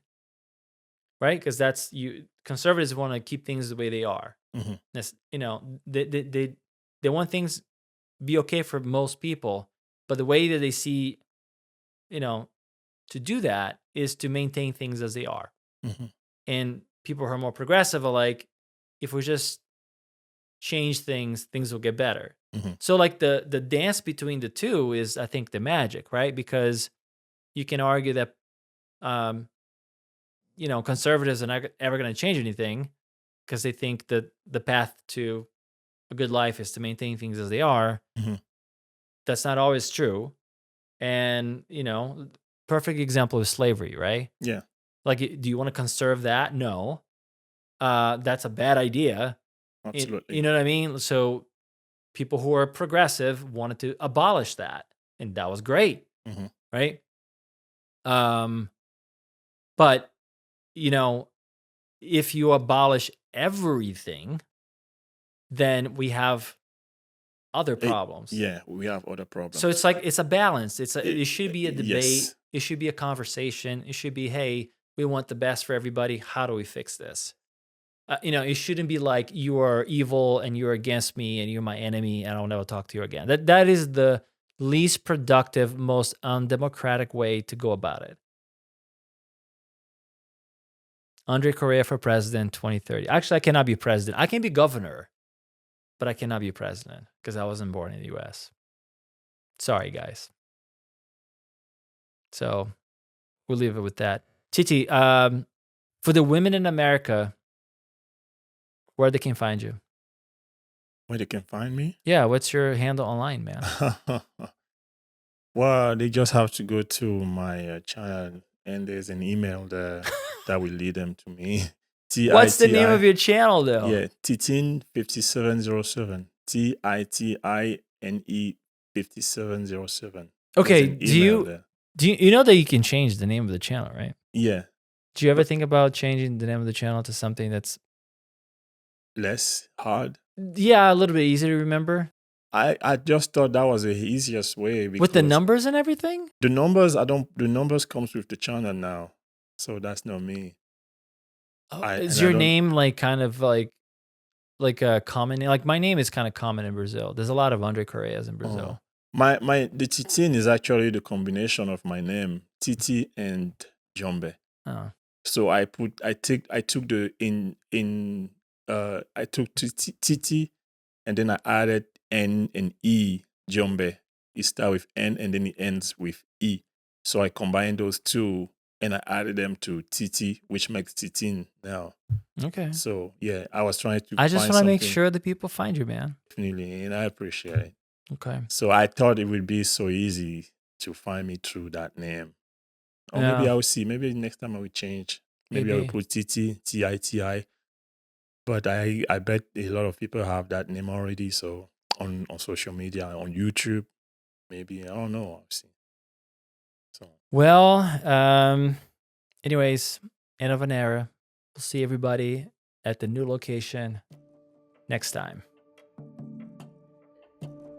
right? Because conservatives want to keep things the way they are. Mhm. They want things be okay for most people, but the way that they see, to do that is to maintain things as they are. Mhm. And people who are more progressive are like, if we just change things, things will get better. Mhm. So like the dance between the two is, I think, the magic, right? Because you can argue that, conservatives are not ever going to change anything because they think that the path to a good life is to maintain things as they are. Mm-hmm. That's not always true. And, perfect example is slavery, right? Yeah. Like, do you want to conserve that? No. That's a bad idea. Absolutely. You know what I mean? So people who are progressive wanted to abolish that. And that was great. Mm-hmm. Right? But, if you abolish everything, then we have other problems. Yeah, we have other problems. So it's like, it's a balance. It should be a debate. Yes. It should be a conversation. It should be, hey, we want the best for everybody. How do we fix this? It shouldn't be like you are evil and you're against me and you're my enemy and I'll never talk to you again. That is the least productive, most undemocratic way to go about it. Andre Correa for president 2030. Actually, I cannot be president. I can be governor, but I cannot be president because I wasn't born in the US. Sorry, guys. So we'll leave it with that. Titi, for the women in America, where they can find you? Where they can find me? Yeah, what's your handle online, man? Well, they just have to go to my channel, and there's an email there that will lead them to me. What's the name of your channel, though? Yeah, Titin 5707. TITINE 5707. Okay, do you know that you can change the name of the channel, right? Yeah. Do you ever think about changing the name of the channel to something that's less hard? Yeah, a little bit easier to remember. I just thought that was the easiest way. With the numbers and everything? The numbers comes with the channel now. So that's not me. Is your name like kind of like a common name? Like my name is kind of common in Brazil. There's a lot of Andre Correas in Brazil. The Titin is actually the combination of my name, Titi and Jombe. Oh. So I took Titi and then I added N and E, Jombe. It starts with N and then it ends with E. So I combined those two and I added them to Titi, which makes Titin now. Okay. So yeah, I was trying to. I just want to make sure that people find you, man. Definitely, and I appreciate it. Okay. So I thought it would be so easy to find me through that name. Or maybe I will see. Maybe next time I will change. Maybe I will put Titi, TITI. But I bet a lot of people have that name already. So on social media, on YouTube, maybe, I don't know. I'll see. So. Well, anyways, end of an era. We'll see everybody at the new location next time.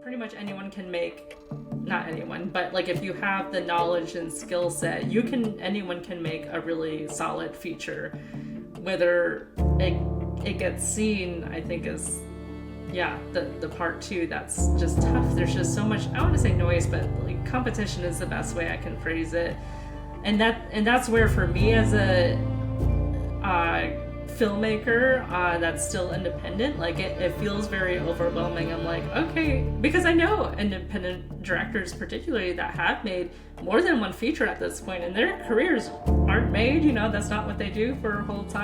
Pretty much anyone can make, not anyone, but like if you have the knowledge and skill set, anyone can make a really solid feature. Whether it gets seen, I think is, the part two that's just tough. There's just so much, I want to say noise, but like competition is the best way I can phrase it. And that's where for me as a filmmaker that's still independent, like it feels very overwhelming. I'm like, okay, because I know independent directors particularly that have made more than one feature at this point and their careers aren't made, that's not what they do for a whole time.